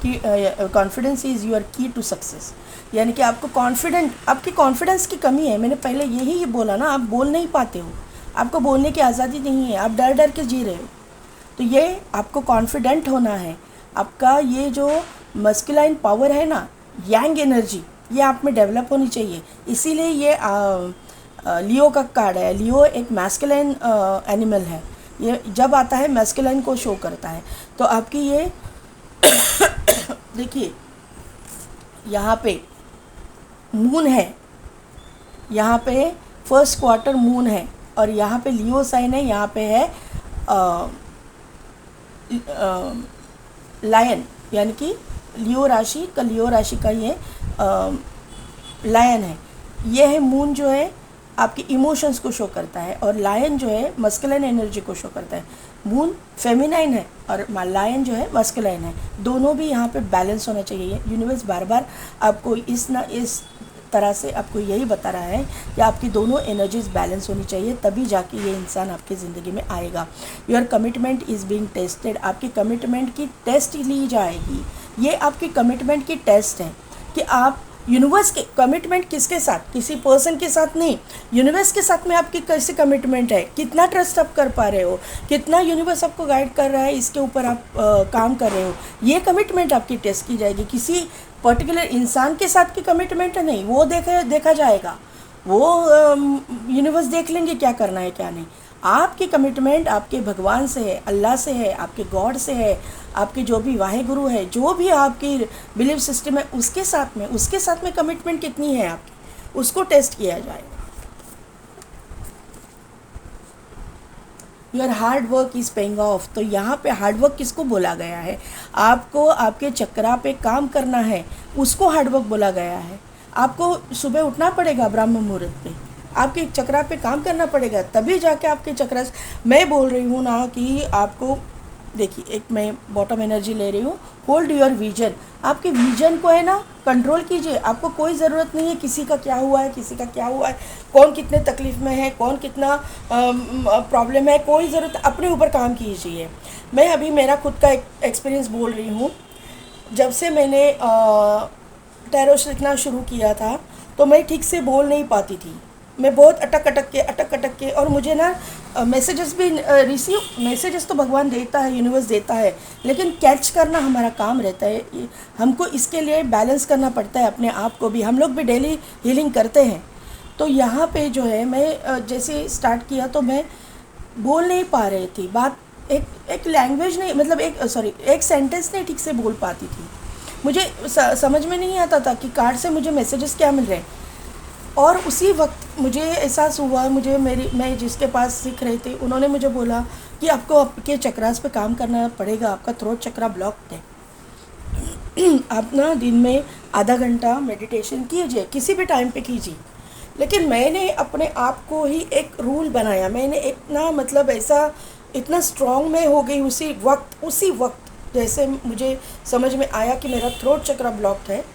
confidence is your key to success. यानी कि आपकी कॉन्फिडेंस की कमी है। मैंने पहले यही बोला ना, आप बोल नहीं पाते हो, आपको बोलने की आज़ादी नहीं है, आप डर डर के जी रहे हो। तो ये आपको कॉन्फिडेंट होना है, आपका ये जो मस्कुलाइन पावर है ना, यांग एनर्जी, ये आप में डेवलप होनी चाहिए। इसीलिए ये लियो का कार्ड है। लियो एक मैस्कुलाइन एनिमल है, ये जब आता है मैस्कुलाइन को शो करता है। तो आपकी ये देखिए यहाँ पे मून है, यहाँ पे फर्स्ट क्वार्टर मून है, और यहाँ पे लियो साइन है, यहाँ पे है लायन, यानी कि लियो राशि का ये लायन है। ये है मून जो है आपकी इमोशंस को शो करता है, और लायन जो है मस्कुलाइन एनर्जी को शो करता है। मून फेमिनाइन है और लायन जो है मस्कुलाइन है। दोनों भी यहाँ पे बैलेंस होना चाहिए। यूनिवर्स बार बार आपको इस तरह से आपको यही बता रहा है कि आपकी दोनों एनर्जीज बैलेंस होनी चाहिए, तभी जाके ये इंसान आपकी ज़िंदगी में आएगा। Your commitment is being tested, आपकी कमिटमेंट की टेस्ट ली जाएगी। ये आपकी कमिटमेंट की टेस्ट है कि आप यूनिवर्स के कमिटमेंट किसके साथ, किसी पर्सन के साथ नहीं, यूनिवर्स के साथ में आपकी कैसी कमिटमेंट है, कितना ट्रस्ट आप कर पा रहे हो, कितना यूनिवर्स आपको गाइड कर रहा है, इसके ऊपर आप काम कर रहे हो। ये कमिटमेंट आपकी टेस्ट की जाएगी। किसी पर्टिकुलर इंसान के साथ की कमिटमेंट नहीं, वो देखा जाएगा, वो यूनिवर्स देख लेंगे क्या करना है क्या नहीं। आपकी कमिटमेंट आपके भगवान से है, अल्लाह से है, आपके गॉड से है, आपके जो भी वाहेगुरु है, जो भी आपकी बिलीफ सिस्टम है, उसके साथ में कमिटमेंट कितनी है आपकी, उसको टेस्ट किया जाएगा। Your hard work is paying off. तो यहाँ पे हार्ड वर्क किसको बोला गया है? आपको आपके चक्रा पे काम करना है, उसको हार्ड वर्क बोला गया है। आपको सुबह उठना पड़ेगा ब्रह्म मुहूर्त पे, आपके चक्रा पे काम करना पड़ेगा, तभी जाके आपके चक्रा। मैं बोल रही हूँ ना कि आपको देखिए, एक मैं बॉटम एनर्जी ले रही हूँ। होल्ड योर विजन, आपके विजन को है ना कंट्रोल कीजिए। आपको कोई ज़रूरत नहीं है किसी का क्या हुआ है, किसी का क्या हुआ है, कौन कितने तकलीफ़ में है, कौन कितना प्रॉब्लम है, कोई ज़रूरत, अपने ऊपर काम कीजिए। मैं अभी मेरा खुद का एक्सपीरियंस बोल रही हूँ। जब से मैंने टैरो सीखना शुरू किया था तो मैं ठीक से बोल नहीं पाती थी। मैं बहुत अटक के और मुझे ना मैसेजेस भी मैसेजेस तो भगवान देता है, यूनिवर्स देता है, लेकिन कैच करना हमारा काम रहता है। हमको इसके लिए बैलेंस करना पड़ता है अपने आप को भी। हम लोग भी डेली हीलिंग करते हैं। तो यहाँ पे जो है, मैं जैसे स्टार्ट किया तो मैं बोल नहीं पा रही थी, बात एक लैंग्वेज नहीं, मतलब एक सेंटेंस नहीं ठीक से बोल पाती थी। मुझे समझ में नहीं आता था कि कार्ड से मुझे मैसेजेस क्या मिल रहे हैं। और उसी वक्त मुझे एहसास हुआ, मैं जिसके पास सीख रही थी, उन्होंने मुझे बोला कि आपको आपके चक्रास पे काम करना पड़ेगा, आपका थ्रोट चक्रा ब्लॉक है। आप ना दिन में आधा घंटा मेडिटेशन कीजिए, किसी भी टाइम पे कीजिए। लेकिन मैंने अपने आप को ही एक रूल बनाया। मैंने इतना स्ट्रॉन्ग में हो गई उसी वक्त जैसे मुझे समझ में आया कि मेरा थ्रोट चक्रा ब्लॉक्ड है,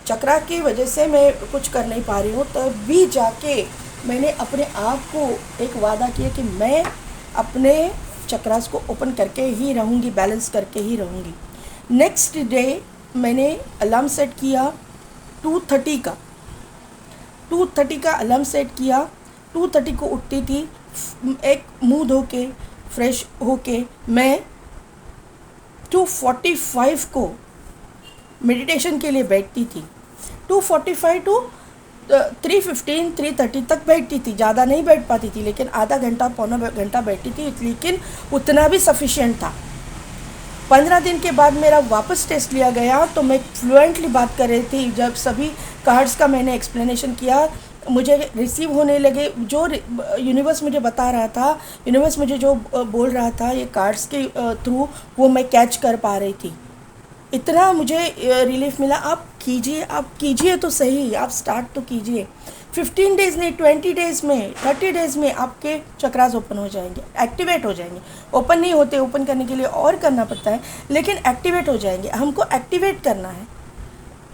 चक्रा की वजह से मैं कुछ कर नहीं पा रही हूँ, तभी जाके मैंने अपने आप को एक वादा किया कि मैं अपने चक्रास को ओपन करके ही रहूँगी, बैलेंस करके ही रहूँगी। नेक्स्ट डे मैंने अलार्म सेट किया 2:30 का अलार्म सेट किया। 2:30 को उठती थी, एक मुँह धो के फ्रेश होके मैं 2:45 को मेडिटेशन के लिए बैठती थी। 2:45 टू 3:15 3:30 तक बैठती थी, ज़्यादा नहीं बैठ पाती थी, लेकिन आधा घंटा पौना घंटा बैठती थी, लेकिन उतना भी सफिशिएंट था। 15 दिन के बाद मेरा वापस टेस्ट लिया गया तो मैं फ्लुएंटली बात कर रही थी। जब सभी कार्ड्स का मैंने एक्सप्लेनेशन किया, मुझे रिसीव होने लगे। जो यूनिवर्स मुझे बता रहा था, यूनिवर्स मुझे जो बोल रहा था, ये कार्ड्स के थ्रू वो मैं कैच कर पा रही थी। इतना मुझे रिलीफ मिला। आप कीजिए तो सही, आप स्टार्ट तो कीजिए। 15 डेज़ नहीं, 20 डेज़ में, 30 डेज़ में आपके चक्रास ओपन हो जाएंगे, एक्टिवेट हो जाएंगे। ओपन नहीं होते, ओपन करने के लिए और करना पड़ता है, लेकिन एक्टिवेट हो जाएंगे। हमको एक्टिवेट करना है,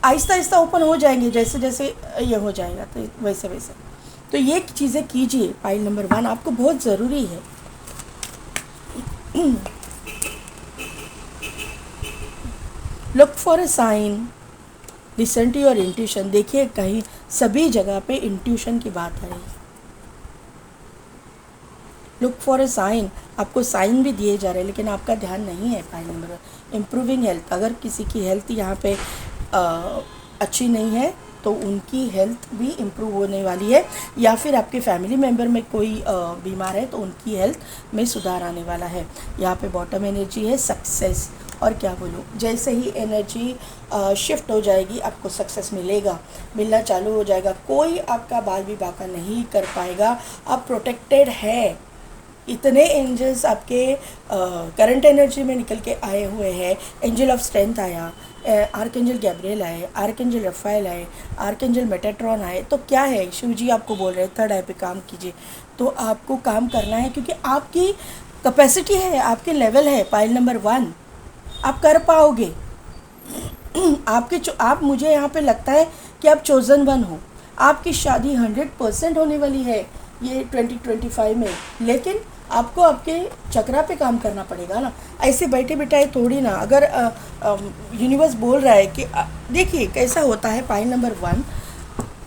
आहिस्ता आहिस्ता ओपन हो जाएंगे, जैसे जैसे ये हो जाएगा तो वैसे वैसे। तो ये चीज़ें कीजिए। पाइल नंबर 1 आपको बहुत ज़रूरी है। Look for a sign, listen to your intuition. देखिए, कहीं सभी जगह पे इंट्यूशन की बात आ रही है। लुक फॉर ए साइन, आपको साइन भी दिए जा रहे हैं लेकिन आपका ध्यान नहीं है। पॉइंट नंबर 1, इम्प्रूविंग हेल्थ, अगर किसी की हेल्थ यहाँ पे अच्छी नहीं है तो उनकी हेल्थ भी इम्प्रूव होने वाली है, या फिर आपके फैमिली मेम्बर में कोई बीमार है तो उनकी हेल्थ में सुधार आने वाला है। यहाँ पे बॉटम एनर्जी है सक्सेस, और क्या बोलूँ, जैसे ही एनर्जी शिफ्ट हो जाएगी आपको सक्सेस मिलना चालू हो जाएगा। कोई आपका बाल भी बाका नहीं कर पाएगा, आप प्रोटेक्टेड है। इतने एंजल्स आपके करंट एनर्जी में निकल के आए हुए हैं। एंजल ऑफ स्ट्रेंथ आया, आर्कएंजल गैब्रियल आए, आर्कएंजल रफाइल आए, आर्कएंजल मेटाट्रॉन आए। तो क्या है, शिव जी आपको बोल रहे हैं थर्ड आई पे काम कीजिए। तो आपको काम करना है क्योंकि आपकी कैपेसिटी है, आपके लेवल है। पाइल नंबर 1 आप कर पाओगे। आप मुझे यहाँ पे लगता है कि आप चोजन वन हो। आपकी शादी 100% होने वाली है ये 2025 में, लेकिन आपको आपके चक्रा पे काम करना पड़ेगा ना। ऐसे बैठे बिठाए थोड़ी ना। अगर यूनिवर्स बोल रहा है कि देखिए कैसा होता है। पॉइंट नंबर 1,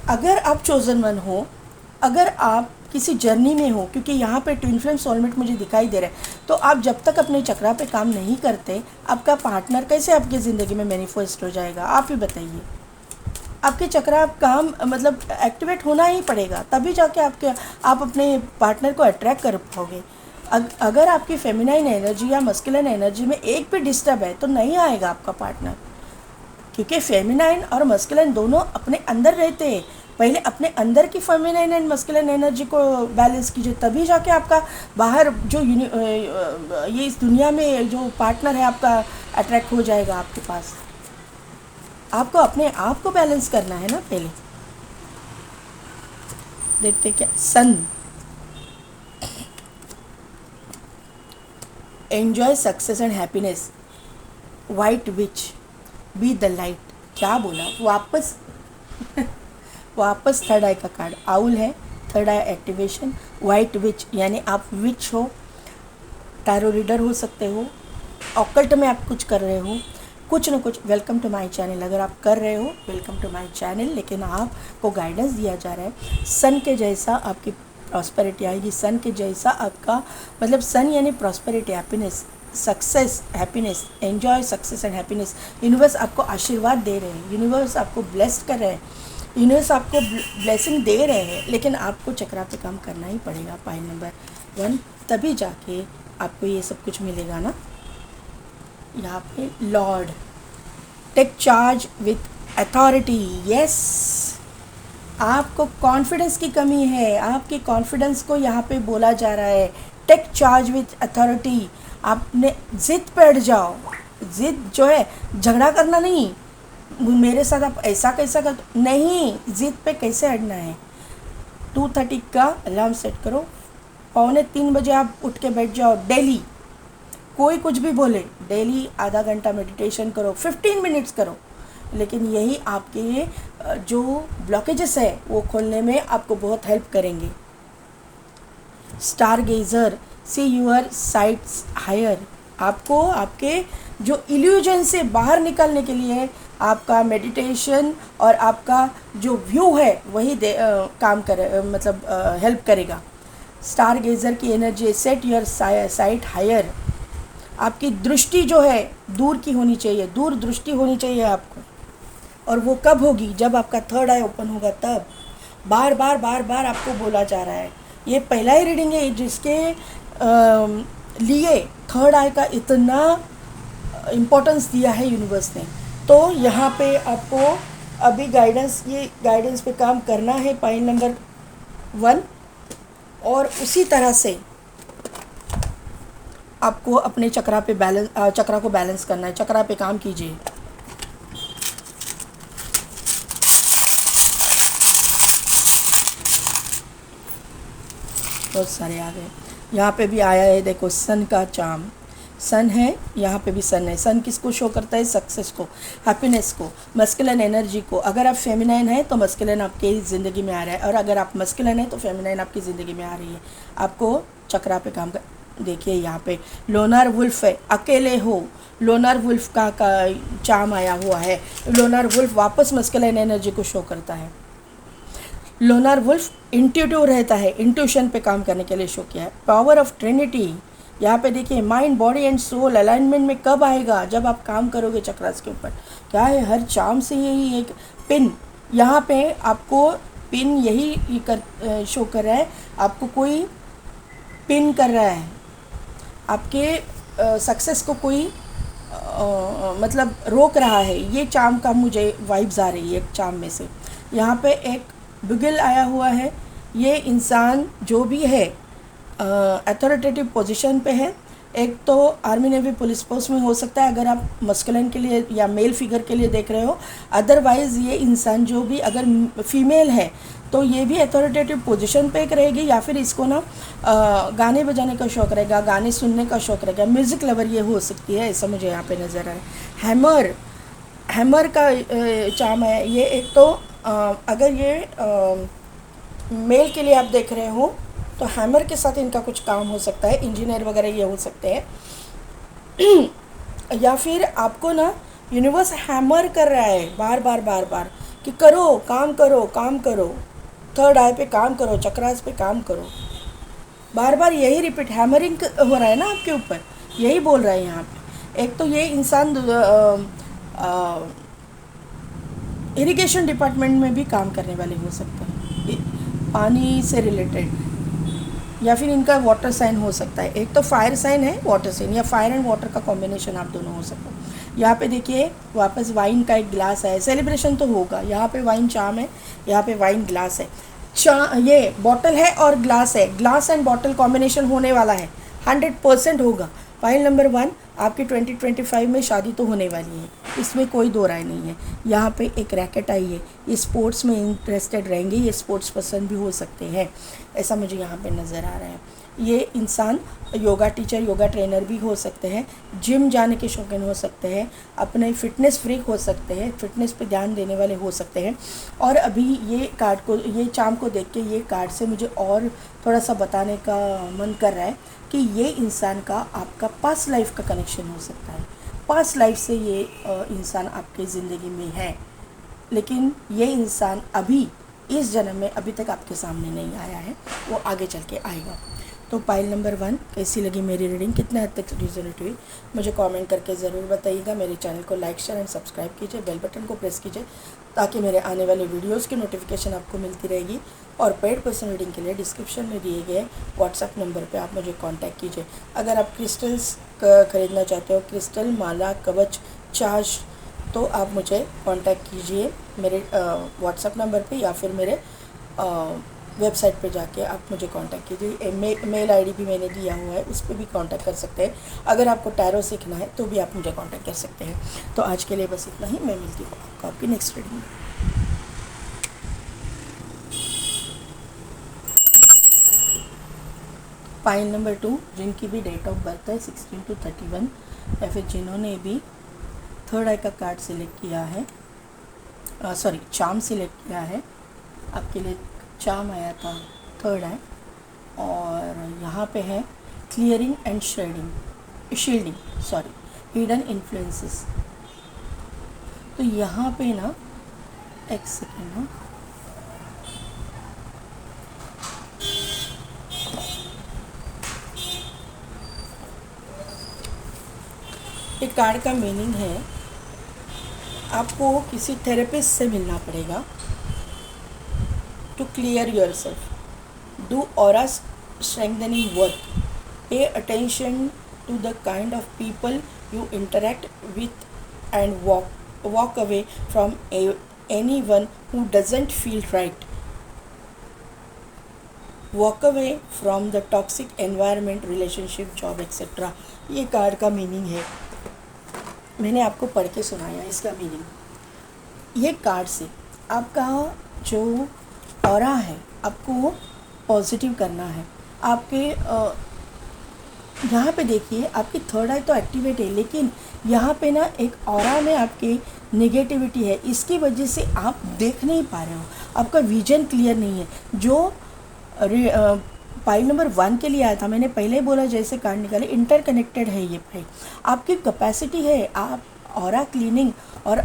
अगर आप चोजन वन हो, अगर आप किसी जर्नी में हो, क्योंकि यहाँ पे ट्विन फ्लेम सोलमेट मुझे दिखाई दे रहा है, तो आप जब तक अपने चक्रा पे काम नहीं करते, आपका पार्टनर कैसे आपकी ज़िंदगी में मैनिफेस्ट हो जाएगा, आप ही बताइए। आपके चक्रा काम मतलब एक्टिवेट होना ही पड़ेगा, तभी जाके आप अपने पार्टनर को अट्रैक्ट कर पाओगे। अगर आपकी फेमिनाइन एनर्जी या मस्कुलिन एनर्जी में एक भी डिस्टर्ब है तो नहीं आएगा आपका पार्टनर, क्योंकि फेमिनाइन और मस्कुलिन दोनों अपने अंदर रहते हैं। पहले अपने अंदर की फेमिनाइन एंड मस्कुलिन एनर्जी को बैलेंस कीजिए, तभी जाके आपका बाहर जो ये इस दुनिया में जो पार्टनर है आपका अट्रैक्ट हो जाएगा आपके पास। आपको अपने आप को बैलेंस करना है ना। पहले देखते क्या, sun, enjoy success and happiness, white witch, be the light. क्या बोला वापस थर्ड आई का कार्ड आउल है, third eye activation, white witch यानी आप विच हो, टैरो रीडर हो सकते हो, ऑकल्ट में आप कुछ कर रहे हो, कुछ न कुछ। वेलकम टू माय चैनल, अगर आप कर रहे हो वेलकम टू माय चैनल, लेकिन आपको गाइडेंस दिया जा रहा है सन के जैसा आपकी प्रॉस्पेरिटी आएगी, सन के जैसा आपका मतलब सन यानी prosperity, happiness, success, happiness, enjoy success and happiness. Universe आपको आशीर्वाद दे रहे हैं, यूनिवर्स आपको ब्लेस्ड कर रहे हैं, यूनिवर्स आपको ब्लेसिंग दे रहे हैं, लेकिन आपको चक्रा पे काम करना ही पड़ेगा। पॉइंट नंबर 1, तभी जाके आपको ये सब कुछ मिलेगा ना। यहाँ पे lord, take charge with authority. Yes, आपको कॉन्फिडेंस की कमी है, आपके कॉन्फिडेंस को यहाँ पे बोला जा रहा है। टेक चार्ज विथ अथॉरिटी, आपने जिद पे अड़ जाओ। जिद जो है झगड़ा करना नहीं, मेरे साथ आप ऐसा कैसा कर, नहीं, जिद पे कैसे अड़ना है। 2:30 का अलार्म सेट करो, 2:45 बजे आप उठ के बैठ जाओ डेली। कोई कुछ भी बोले, डेली आधा घंटा मेडिटेशन करो, 15 मिनट्स करो, लेकिन यही आपके जो ब्लॉकेजेस है वो खोलने में आपको बहुत हेल्प करेंगे। Star gazer, see your sights higher, आपको आपके जो इल्यूजन से बाहर निकलने के लिए आपका मेडिटेशन और आपका जो व्यू है वही काम करे, मतलब हेल्प करेगा। स्टार गेजर की energy, set your sight higher, आपकी दृष्टि जो है दूर की होनी चाहिए, दूर दृष्टि होनी चाहिए आपको। और वो कब होगी, जब आपका थर्ड आई ओपन होगा तब। बार बार बार बार आपको बोला जा रहा है, ये पहला ही रीडिंग है जिसके लिए थर्ड आई का इतना इम्पोर्टेंस दिया है यूनिवर्स ने। तो यहाँ पे आपको अभी गाइडेंस पे काम करना है, पॉइंट नंबर 1, और उसी तरह से आपको अपने चक्रा को बैलेंस करना है। चक्रा पे काम कीजिए। बहुत सारे आ गए, यहाँ पे भी आया है, देखो सन का चार्म, सन है, यहाँ पे भी सन है। सन किसको शो करता है, सक्सेस को, हैप्पीनेस को, मस्कुलिन एनर्जी को। अगर आप फेमिनाइन है तो मस्कुलिन आपकी ज़िंदगी में आ रहा है, और अगर आप मस्कुलिन है तो फेमिनाइन आपकी ज़िंदगी में आ रही है। आपको चक्रा पे काम कर, देखिए यहाँ पे लोनर वुल्फ है, अकेले हो, लोनर वुल्फ का चार्म आया हुआ है। लोनर वुल्फ वापस मस्कुलिन एनर्जी को शो करता है। लोनार वुल्फ इंट्यूटिव रहता है, इंट्यूशन पे काम करने के लिए शो किया है। पावर ऑफ ट्रिनिटी, यहाँ पे देखिए mind body and soul alignment में कब आएगा, जब आप काम करोगे चक्रास के ऊपर। क्या है, हर चाम से यही एक पिन, यहाँ पे आपको पिन यही कर शो कर रहा है, आपको कोई पिन कर रहा है, आपके सक्सेस को कोई मतलब रोक रहा है। ये चाम का मुझे वाइब्स आ रही है एक चाम में से। यहाँ पे एक बिगल आया हुआ है, ये इंसान जो भी है अथॉरिटेटिव पोजीशन पे है। एक तो आर्मी नेवी पुलिस पोस्ट में हो सकता है अगर आप मस्कुलिन के लिए या मेल फिगर के लिए देख रहे हो। अदरवाइज़ ये इंसान जो भी अगर फीमेल है तो ये भी अथॉरिटेटिव पोजीशन पे रहेगी, या फिर इसको ना गाने बजाने का शौक़ रहेगा, गाने सुनने का शौक़ रहेगा, म्यूज़िक लवर ये हो सकती है, ऐसा मुझे यहाँ पे नज़र आ रहा है। हैमर का चाम है ये। एक तो अगर ये मेल के लिए आप देख रहे हो तो हैमर के साथ इनका कुछ काम हो सकता है, इंजीनियर वगैरह ये हो सकते हैं। या फिर आपको ना यूनिवर्स हैमर कर रहा है बार बार कि करो, काम करो, काम करो, थर्ड आई पे काम करो, चक्रास पे काम करो, बार बार यही रिपीट, हैमरिंग हो रहा है ना आपके ऊपर, यही बोल रहा है यहाँ पे। एक तो ये इंसान इरिगेशन डिपार्टमेंट में भी काम करने वाले हो सकते हैं, पानी से रिलेटेड, या फिर इनका वाटर साइन हो सकता है। एक तो फायर साइन है, वाटर साइन, या फायर एंड वाटर का कॉम्बिनेशन आप दोनों हो सकता है। यहाँ पे देखिए वापस वाइन का एक ग्लास है, सेलिब्रेशन तो होगा। यहाँ पे वाइन चाम है, यहाँ पे वाइन ग्लास है। ये बॉटल है और ग्लास है, ग्लास एंड बॉटल कॉम्बिनेशन होने वाला है, 100% होगा। फाइल नंबर 1, आपकी 2025 में शादी तो होने वाली है, इसमें कोई दो राय नहीं है। यहाँ पे एक रैकेट आई है, ये स्पोर्ट्स में इंटरेस्टेड रहेंगे, ये स्पोर्ट्स पर्सन भी हो सकते हैं, ऐसा मुझे यहाँ पे नज़र आ रहा है। ये इंसान योगा टीचर, योगा ट्रेनर भी हो सकते हैं, जिम जाने के शौकीन हो सकते हैं, अपने फिटनेस फ्रीक हो सकते हैं, फिटनेस पे ध्यान देने वाले हो सकते हैं। और अभी ये कार्ड को, ये चाम को देख के ये कार्ड से मुझे और थोड़ा सा बताने का मन कर रहा है कि ये इंसान का आपका पास्ट लाइफ का कनेक्शन हो सकता है। पास्ट लाइफ से ये इंसान आपकी ज़िंदगी में है, लेकिन ये इंसान अभी इस जन्म में अभी तक आपके सामने नहीं आया है, वो आगे चल के आएगा। तो पाइल नंबर 1 कैसी लगी मेरी रीडिंग, कितने हद तक रिजोनेट हुई, मुझे कमेंट करके ज़रूर बताइएगा। मेरे चैनल को लाइक, शेयर एंड सब्सक्राइब कीजिए, बेल बटन को प्रेस कीजिए ताकि मेरे आने वाले वीडियोस की नोटिफिकेशन आपको मिलती रहेगी। और पेड पर्सन रीडिंग के लिए डिस्क्रिप्शन में दिए गए व्हाट्सएप नंबर पे आप मुझे कांटेक्ट कीजिए। अगर आप क्रिस्टल्स ख़रीदना चाहते हो, क्रिस्टल, माला, कवच, चार्ज, तो आप मुझे कांटेक्ट कीजिए मेरे व्हाट्सएप नंबर पे, या फिर मेरे वेबसाइट पे जाके आप मुझे कांटेक्ट कीजिए। मेल आईडी भी मैंने दिया हुआ है, उस पर भी कांटेक्ट कर सकते हैं। अगर आपको टैरो सीखना है तो भी आप मुझे कांटेक्ट कर सकते हैं। तो आज के लिए बस इतना ही, मैं मिलती हूँ आपको आपकी नेक्स्ट रीडिंग में। पाइल नंबर 2, जिनकी भी डेट ऑफ बर्थ है 16 to 31, या फिर जिन्होंने भी थर्ड आई का कार्ड सिलेक्ट किया है, चार्म सिलेक्ट किया है, आपके लिए चार्म आया था थर्ड आई, और यहाँ पे है clearing and shielding, hidden influences. तो यहाँ पे ना एक सेकेंड ना, एक कार्ड का मीनिंग है आपको किसी थेरेपिस्ट से मिलना पड़ेगा to clear yourself. Do aura strengthening work. Pay attention to the kind of people you interact with and walk away from anyone who doesn't feel right. Walk away from the toxic environment, relationship, job, etc. ये card का meaning है, मैंने आपको पढ़ के सुनाया इसका meaning. ये कार्ड से आपका जो ऑरा है आपको पॉजिटिव करना है। आपके यहाँ पे देखिए आपकी थर्ड आई तो एक्टिवेट है, लेकिन यहाँ पे ना एक ऑरा में आपकी नेगेटिविटी है, इसकी वजह से आप देख नहीं पा रहे हो, आपका विजन क्लियर नहीं है। जो पाइल नंबर 1 के लिए आया था, मैंने पहले ही बोला जैसे कार्ड निकाले, इंटरकनेक्टेड है ये पाइल, आपकी कैपेसिटी है, आप ऑरा क्लीनिंग और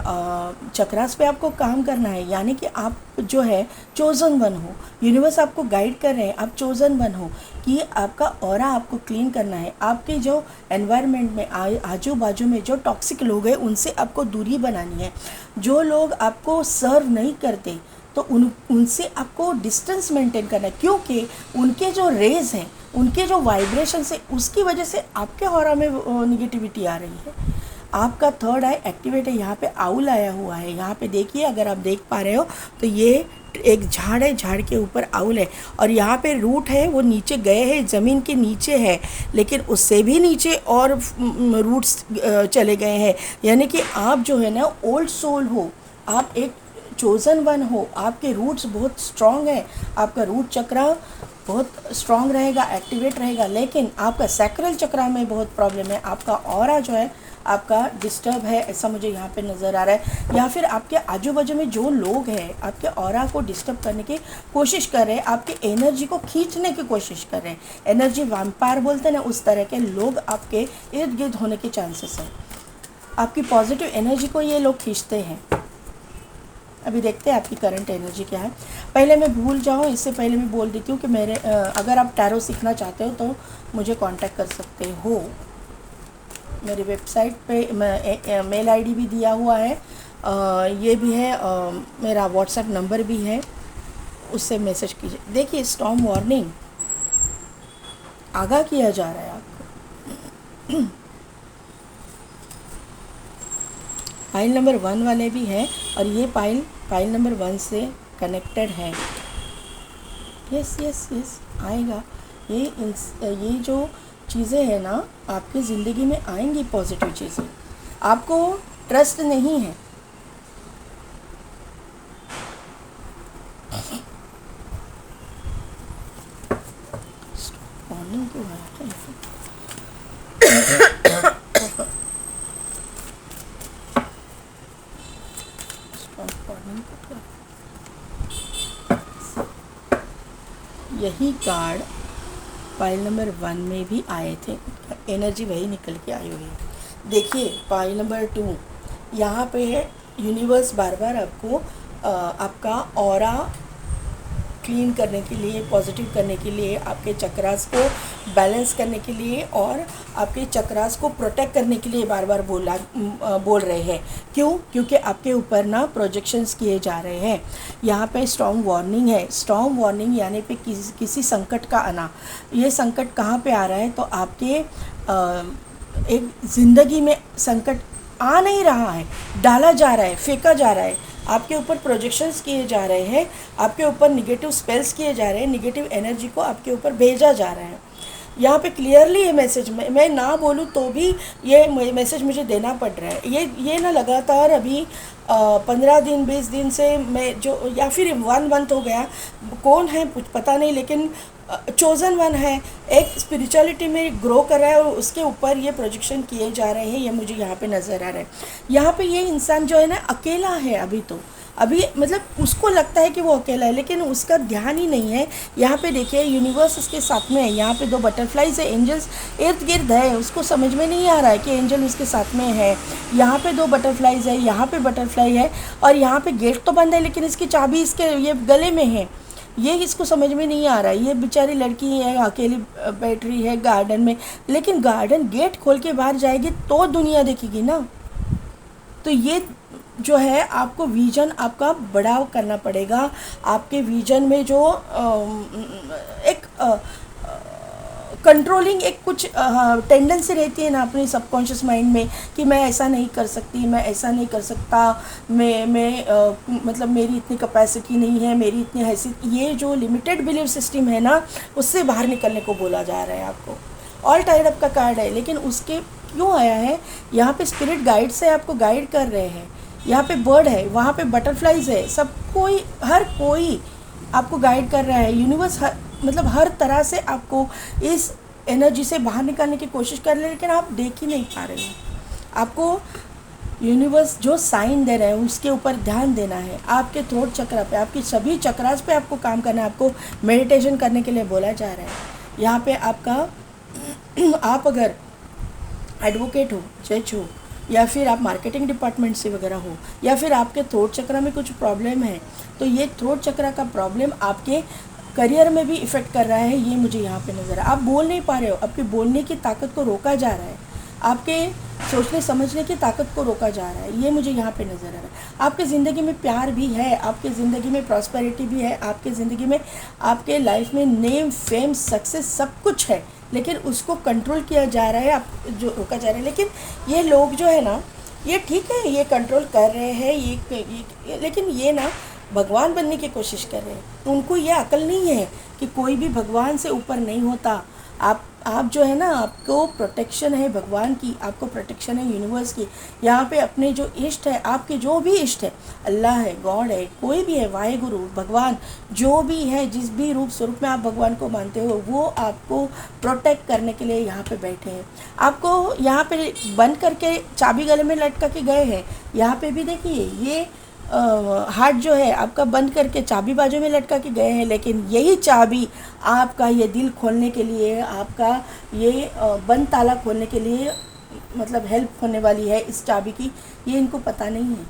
चक्रास पे आपको काम करना है, यानी कि आप जो है चोज़न वन हो, यूनिवर्स आपको गाइड कर रहे हैं, आप चोज़न वन हो कि आपका ऑरा आपको क्लीन करना है। आपके जो एनवायरनमेंट में आजू बाजू में जो टॉक्सिक लोग हैं उनसे आपको दूरी बनानी है। जो लोग आपको सर्व नहीं करते तो उनसे आपको डिस्टेंस मेंटेन करना है, क्योंकि उनके जो रेज हैं, उनके जो वाइब्रेशन है, उसकी वजह से आपके ऑरा में निगेटिविटी आ रही है। आपका थर्ड आई एक्टिवेट है। यहाँ पे आउल आया हुआ है, यहाँ पे देखिए, अगर आप देख पा रहे हो तो ये एक झाड़ है, झाड़ के ऊपर आउल है और यहाँ पे रूट है, वो नीचे गए हैं, ज़मीन के नीचे है, लेकिन उससे भी नीचे और रूट्स चले गए हैं। यानी कि आप जो है ना ओल्ड सोल हो, आप एक चोज़न वन हो, आपके रूट्स बहुत स्ट्रॉन्ग है, आपका रूट चक्रा बहुत स्ट्रॉन्ग रहेगा, एक्टिवेट रहेगा, लेकिन आपका सैक्रल चक्रा में बहुत प्रॉब्लम है, आपका ऑरा जो है आपका डिस्टर्ब है, ऐसा मुझे यहाँ पे नज़र आ रहा है। या फिर आपके आजू बाजू में जो लोग हैं आपके ऑरा को डिस्टर्ब करने की कोशिश कर रहे हैं, आपकी एनर्जी को खींचने की कोशिश कर रहे हैं, एनर्जी वैम्पायर बोलते हैं ना, उस तरह के लोग आपके इर्द गिर्द होने के चांसेस हैं। आपकी पॉजिटिव एनर्जी को ये लोग खींचते हैं। अभी देखते हैं आपकी करंट एनर्जी क्या है। पहले मैं भूल जाऊँ इससे पहले मैं बोल देती हूँ कि मेरे अगर आप टैरो सीखना चाहते हो तो मुझे कांटेक्ट कर सकते हो। मेरी वेबसाइट पे मेल आईडी भी दिया हुआ है, ये भी है, मेरा व्हाट्सएप नंबर भी है, उससे मैसेज कीजिए। देखिए स्टॉर्म वार्निंग आगाह किया जा रहा है आपको। पाइल नंबर 1 वाले भी हैं और ये पाइल नंबर 1 से कनेक्टेड है। यस यस यस आएगा। ये जो चीज़ें हैं ना आपकी ज़िंदगी में आएंगी, पॉजिटिव चीज़ें। आपको ट्रस्ट नहीं है, मॉर्निंग क्यों है? यही कार्ड पाइल नंबर 1 में भी आए थे, एनर्जी वही निकल के आई हुई है। देखिए पाइल नंबर 2 यहाँ पे है। यूनिवर्स बार बार आपको आपका ऑरा क्लीन करने के लिए, पॉजिटिव करने के लिए, आपके चक्रास को बैलेंस करने के लिए और आपके चक्रास को प्रोटेक्ट करने के लिए बार बार बोल रहे हैं। क्यों? क्योंकि आपके ऊपर ना प्रोजेक्शंस किए जा रहे हैं। यहाँ पे स्टॉर्म वार्निंग है। स्टॉर्म वार्निंग यानी पे किसी संकट का आना। ये संकट कहाँ पे आ रहा है? तो आपके एक ज़िंदगी में संकट आ नहीं रहा है, डाला जा रहा है, फेंका जा रहा है, आपके ऊपर प्रोजेक्शंस किए जा रहे हैं, आपके ऊपर निगेटिव स्पेल्स किए जा रहे हैं, निगेटिव एनर्जी को आपके ऊपर भेजा जा रहा है। यहाँ पे क्लियरली ये मैसेज मैं ना बोलूँ तो भी ये मैसेज मुझे देना पड़ रहा है। ये ना लगातार अभी 15 दिन 20 दिन से मैं जो, या फिर 1 मंथ हो गया, कौन है कुछ पता नहीं, लेकिन चोज़न वन है, एक स्पिरिचुअलिटी में ग्रो कर रहा है और उसके ऊपर ये प्रोजेक्शन किए जा रहे हैं। ये मुझे यहाँ पे नज़र आ रहा है। यहाँ पे ये इंसान जो है ना अकेला है अभी मतलब उसको लगता है कि वो अकेला है, लेकिन उसका ध्यान ही नहीं है। यहाँ पे देखिए यूनिवर्स इसके साथ में है। यहाँ पे 2 बटरफ्लाइज है, एंजल्स इर्द गिर्द है, उसको समझ में नहीं आ रहा है कि एंजल उसके साथ में है। यहाँ पे 2 बटरफ्लाइज है, यहाँ पे बटरफ्लाई है और यहाँ पे गेट तो बंद है, लेकिन इसकी चाबी इसके ये गले में है। ये इसको समझ में नहीं आ रहा है। ये बेचारी लड़की है, अकेली बैठ रही है गार्डन में, लेकिन गार्डन गेट खोल के बाहर जाएगी तो दुनिया देखेगी ना। तो ये जो है आपको विजन आपका बड़ा करना पड़ेगा। आपके विजन में जो एक कंट्रोलिंग एक कुछ टेंडेंसी रहती है ना अपने सबकॉन्शियस माइंड में कि मैं ऐसा नहीं कर सकती, मैं ऐसा नहीं कर सकता, मतलब मेरी इतनी कैपेसिटी नहीं है, मेरी इतनी हैसियत, ये जो लिमिटेड बिलीफ सिस्टम है ना उससे बाहर निकलने को बोला जा रहा है आपको। ऑल टाइड अप का कार्ड है, लेकिन उसके क्यों आया है? यहाँ पे स्पिरिट गाइड से आपको गाइड कर रहे हैं। यहाँ पे बर्ड है, वहाँ पे बटरफ्लाइज है, सब कोई हर कोई आपको गाइड कर रहा है। यूनिवर्स मतलब हर तरह से आपको इस एनर्जी से बाहर निकालने की कोशिश कर रहे हैं, लेकिन आप देख ही नहीं पा रहे हो। आपको यूनिवर्स जो साइन दे रहे हैं उसके ऊपर ध्यान देना है। आपके थ्रोट चक्र पे, आपकी सभी चक्रास पे आपको काम करना है। आपको मेडिटेशन करने के लिए बोला जा रहा है। यहाँ पे आपका आप अगर एडवोकेट हो, जज हो, या फिर आप मार्केटिंग डिपार्टमेंट से वगैरह हो, या फिर आपके थ्रोट चक्र में कुछ प्रॉब्लम है, तो ये थ्रोट चक्र का प्रॉब्लम आपके करियर में भी इफ़ेक्ट कर रहा है, ये मुझे यहाँ पे नज़र आ। आप बोल नहीं पा रहे हो, आपकी बोलने की ताकत को रोका जा रहा है, आपके सोचने समझने की ताकत को रोका जा रहा है, ये मुझे यहाँ पे नज़र आ रहा है। आपकी ज़िंदगी में प्यार भी है, आपकी ज़िंदगी में प्रॉस्पेरिटी भी है, आपकी ज़िंदगी में आपके लाइफ में नेम फेम सक्सेस सब कुछ है, लेकिन उसको कंट्रोल किया जा रहा है, आप जो रोका जा रहा है। लेकिन ये लोग जो है ना, ये ठीक है, ये कंट्रोल कर रहे हैं, लेकिन ये ना भगवान बनने की कोशिश कर रहे हैं। उनको ये अकल नहीं है कि कोई भी भगवान से ऊपर नहीं होता। आप जो है ना, आपको प्रोटेक्शन है भगवान की, आपको प्रोटेक्शन है यूनिवर्स की। यहाँ पे अपने जो इष्ट है, आपके जो भी इष्ट है, अल्लाह है, गॉड है, कोई भी है, वाहेगुरु, भगवान, जो भी है, जिस भी रूप स्वरूप में आप भगवान को मानते हो, वो आपको प्रोटेक्ट करने के लिए यहाँ पे बैठे हैं। आपको यहाँ पे बंद करके चाबी गले में लटका के गए हैं। यहाँ पे भी देखिए, ये हार्ट जो है आपका बंद करके चाबी बाजू में लटका के गए हैं, लेकिन यही चाबी आपका ये दिल खोलने के लिए, आपका ये बंद ताला खोलने के लिए मतलब हेल्प होने वाली है इस चाबी की। ये इनको पता नहीं है।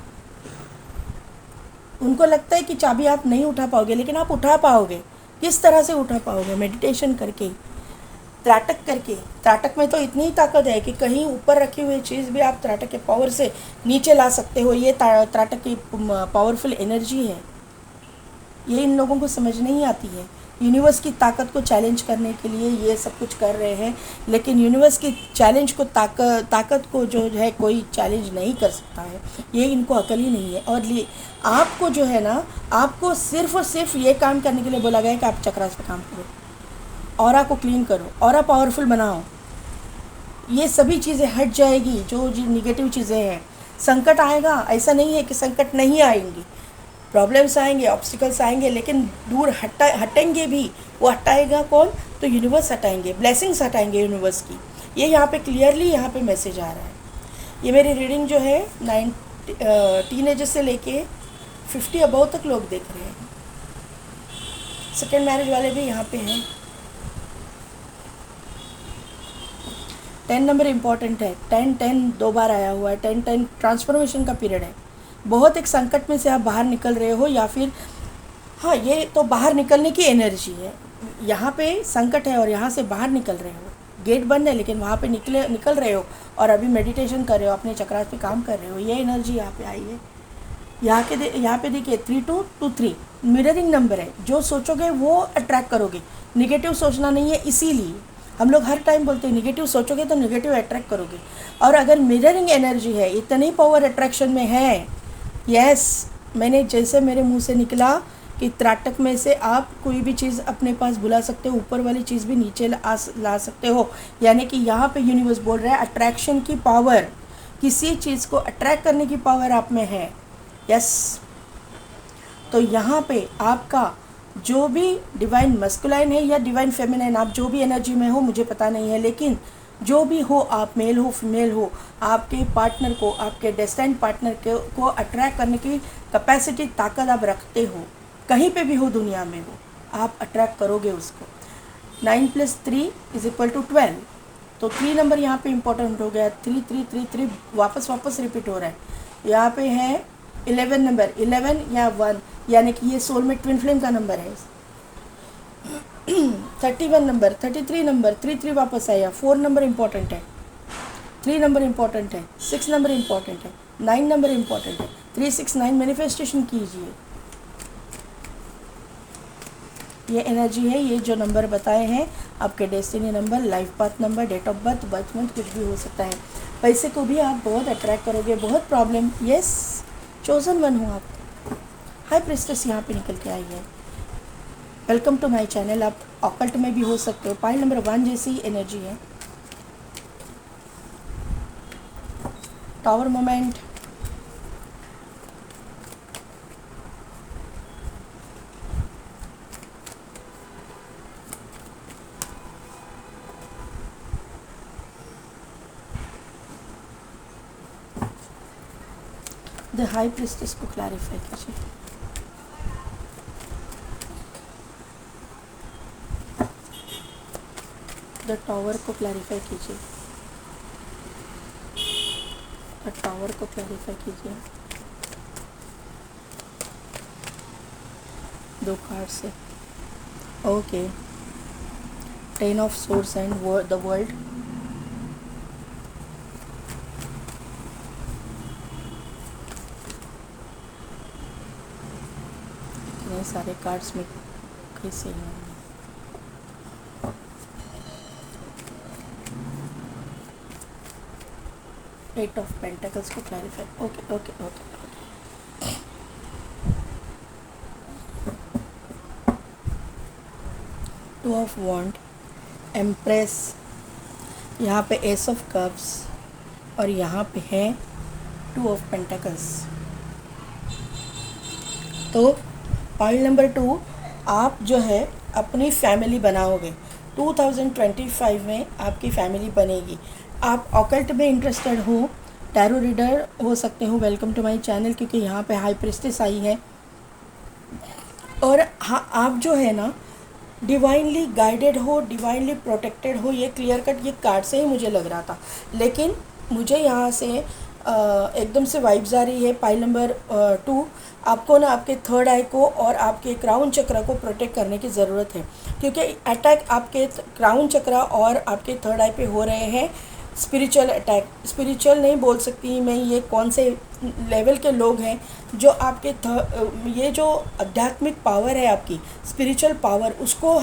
उनको लगता है कि चाबी आप नहीं उठा पाओगे, लेकिन आप उठा पाओगे। किस तरह से उठा पाओगे? मेडिटेशन करके, त्राटक करके। त्राटक में तो इतनी ही ताकत है कि कहीं यूपर रखी हुई चीज़ भी आप त्राटक के पावर से नीचे ला सकते हो। ये त्राटक की पावरफुल एनर्जी है। ये इन लोगों को समझ नहीं आती है। यूनिवर्स की ताकत को चैलेंज करने के लिए ये सब कुछ कर रहे हैं, लेकिन यूनिवर्स की चैलेंज को ताकत को जो है कोई चैलेंज नहीं कर सकता है। ये इनको अकल ही नहीं है। और आपको जो है ना, आपको सिर्फ और सिर्फ ये काम करने के लिए बोला गया है कि आप चक्रास पे काम करो, ऑरा को क्लीन करो, ऑरा पावरफुल बनाओ। ये सभी चीज़ें हट जाएगी जो निगेटिव चीज़ें हैं। संकट आएगा, ऐसा नहीं है कि संकट नहीं आएंगी, प्रॉब्लम्स आएंगे, ऑब्स्टिकल्स आएंगे, लेकिन दूर हटेंगे भी। वो हटाएगा कौन? तो यूनिवर्स हटाएंगे, ब्लेसिंग्स हटाएंगे यूनिवर्स की। ये यहाँ पे क्लियरली यहाँ पे मैसेज आ रहा है। ये मेरी रीडिंग जो है टीनेजर से लेके 50 अबव तक लोग देख रहे हैं। सेकेंड मैरिज वाले भी यहाँ पे हैं। 10 नंबर इम्पॉर्टेंट है। 10-10 दो बार आया हुआ है। 10-10 ट्रांसफॉर्मेशन का पीरियड है। बहुत एक संकट में से आप बाहर निकल रहे हो, या फिर हाँ, ये तो बाहर निकलने की एनर्जी है। यहाँ पे संकट है और यहाँ से बाहर निकल रहे हो। गेट बंद है, लेकिन वहाँ पे निकल रहे हो और अभी मेडिटेशन कर रहे हो, अपने चक्रास पे काम कर रहे हो। ये एनर्जी यहाँ पे आई है। यहाँ पे देखिए 3223 मिररिंग नंबर है। जो सोचोगे वो अट्रैक्ट करोगे। निगेटिव सोचना नहीं है, इसीलिए हम लोग हर टाइम बोलते हैं निगेटिव सोचोगे तो निगेटिव अट्रैक्ट करोगे। और अगर मिररिंग एनर्जी है, इतनी पावर अट्रैक्शन में है। यस, मैंने जैसे मेरे मुंह से निकला कि त्राटक में से आप कोई भी चीज़ अपने पास बुला सकते हो, ऊपर वाली चीज़ भी नीचे ला सकते हो। यानी कि यहाँ पे यूनिवर्स बोल रहा है अट्रैक्शन की पावर, किसी चीज़ को अट्रैक्ट करने की पावर आप में है। यस, तो यहाँ पे आपका जो भी डिवाइन मस्कुलाइन है या डिवाइन फेमिनाइन, आप जो भी एनर्जी में हो मुझे पता नहीं है, लेकिन जो भी हो, आप मेल हो फीमेल हो, आपके पार्टनर को, आपके डेस्टिन्ड पार्टनर को अट्रैक्ट करने की कैपेसिटी, ताकत आप रखते हो। कहीं पे भी हो दुनिया में, वो आप अट्रैक्ट करोगे उसको। 9 + 3 = 12। तो 3 नंबर यहाँ पे इम्पोर्टेंट हो गया। 3 वापस रिपीट हो रहा है। यहाँ पे है 11 नंबर, 11 या 1, यानी कि ये सोलमेट ट्विन फ्लेम का नंबर है। 31 नंबर, 33 नंबर, 33 वापस आया। 4 नंबर इम्पॉर्टेंट है, 3 नंबर इम्पॉर्टेंट है, 6 नंबर इम्पॉर्टेंट है, 9 नंबर इम्पॉर्टेंट है। 369 मैनिफेस्टेशन कीजिए। ये एनर्जी है। ये जो नंबर बताए हैं आपके destiny number, life path number, date of birth, birth month, कुछ भी हो सकता है। पैसे को भी आप बहुत अट्रैक्ट करोगे, बहुत प्रॉब्लम। यस, चोजन वन हो आप। हाई प्रिस्टेस यहाँ पे निकल के आई है। Welcome to my channel. आप ऑकल्ट में भी हो सकते हो। पाइल नंबर 1 जैसी एनर्जी है। Tower moment, the high priestess को क्लैरिफाई कीजिए। द टावर को क्लैरिफाई कीजिए। टावर को क्लैरिफाई कीजिए 2 कार्ड से। Okay, 10 of source and the world. इतने सारे कार्ड्स में कैसे हैं? 8 ऑफ पेंटिकल्स को clarify. Okay okay okay. 2 of wand, empress, यहाँ पे एस ऑफ कप्स और यहाँ पे है 2 ऑफ पेंटिकल्स। तो पॉइंट नंबर 2, आप जो है अपनी फैमिली बनाओगे। 2025 में आपकी फैमिली बनेगी। आप ऑकल्ट में इंटरेस्टेड हो, टैरो रीडर हो सकते हो, वेलकम टू माय चैनल, क्योंकि यहाँ पे हाई प्रिस्टेस आई है। और हाँ, आप जो है ना डिवाइनली गाइडेड हो, डिवाइनली प्रोटेक्टेड हो, ये क्लियर कट ये कार्ड से ही मुझे लग रहा था। लेकिन मुझे यहाँ से एकदम से वाइब्स आ रही है। पाइल नंबर 2, आपको ना आपके थर्ड आई को और आपके क्राउन चक्र को प्रोटेक्ट करने की ज़रूरत है, क्योंकि अटैक आपके क्राउन चक्र और आपके थर्ड आई पे हो रहे हैं। स्पिरिचुअल अटैक, स्पिरिचुअल नहीं बोल सकती मैं, ये कौन से लेवल के लोग हैं जो आपके ये जो आध्यात्मिक पावर है आपकी, स्पिरिचुअल पावर, उसको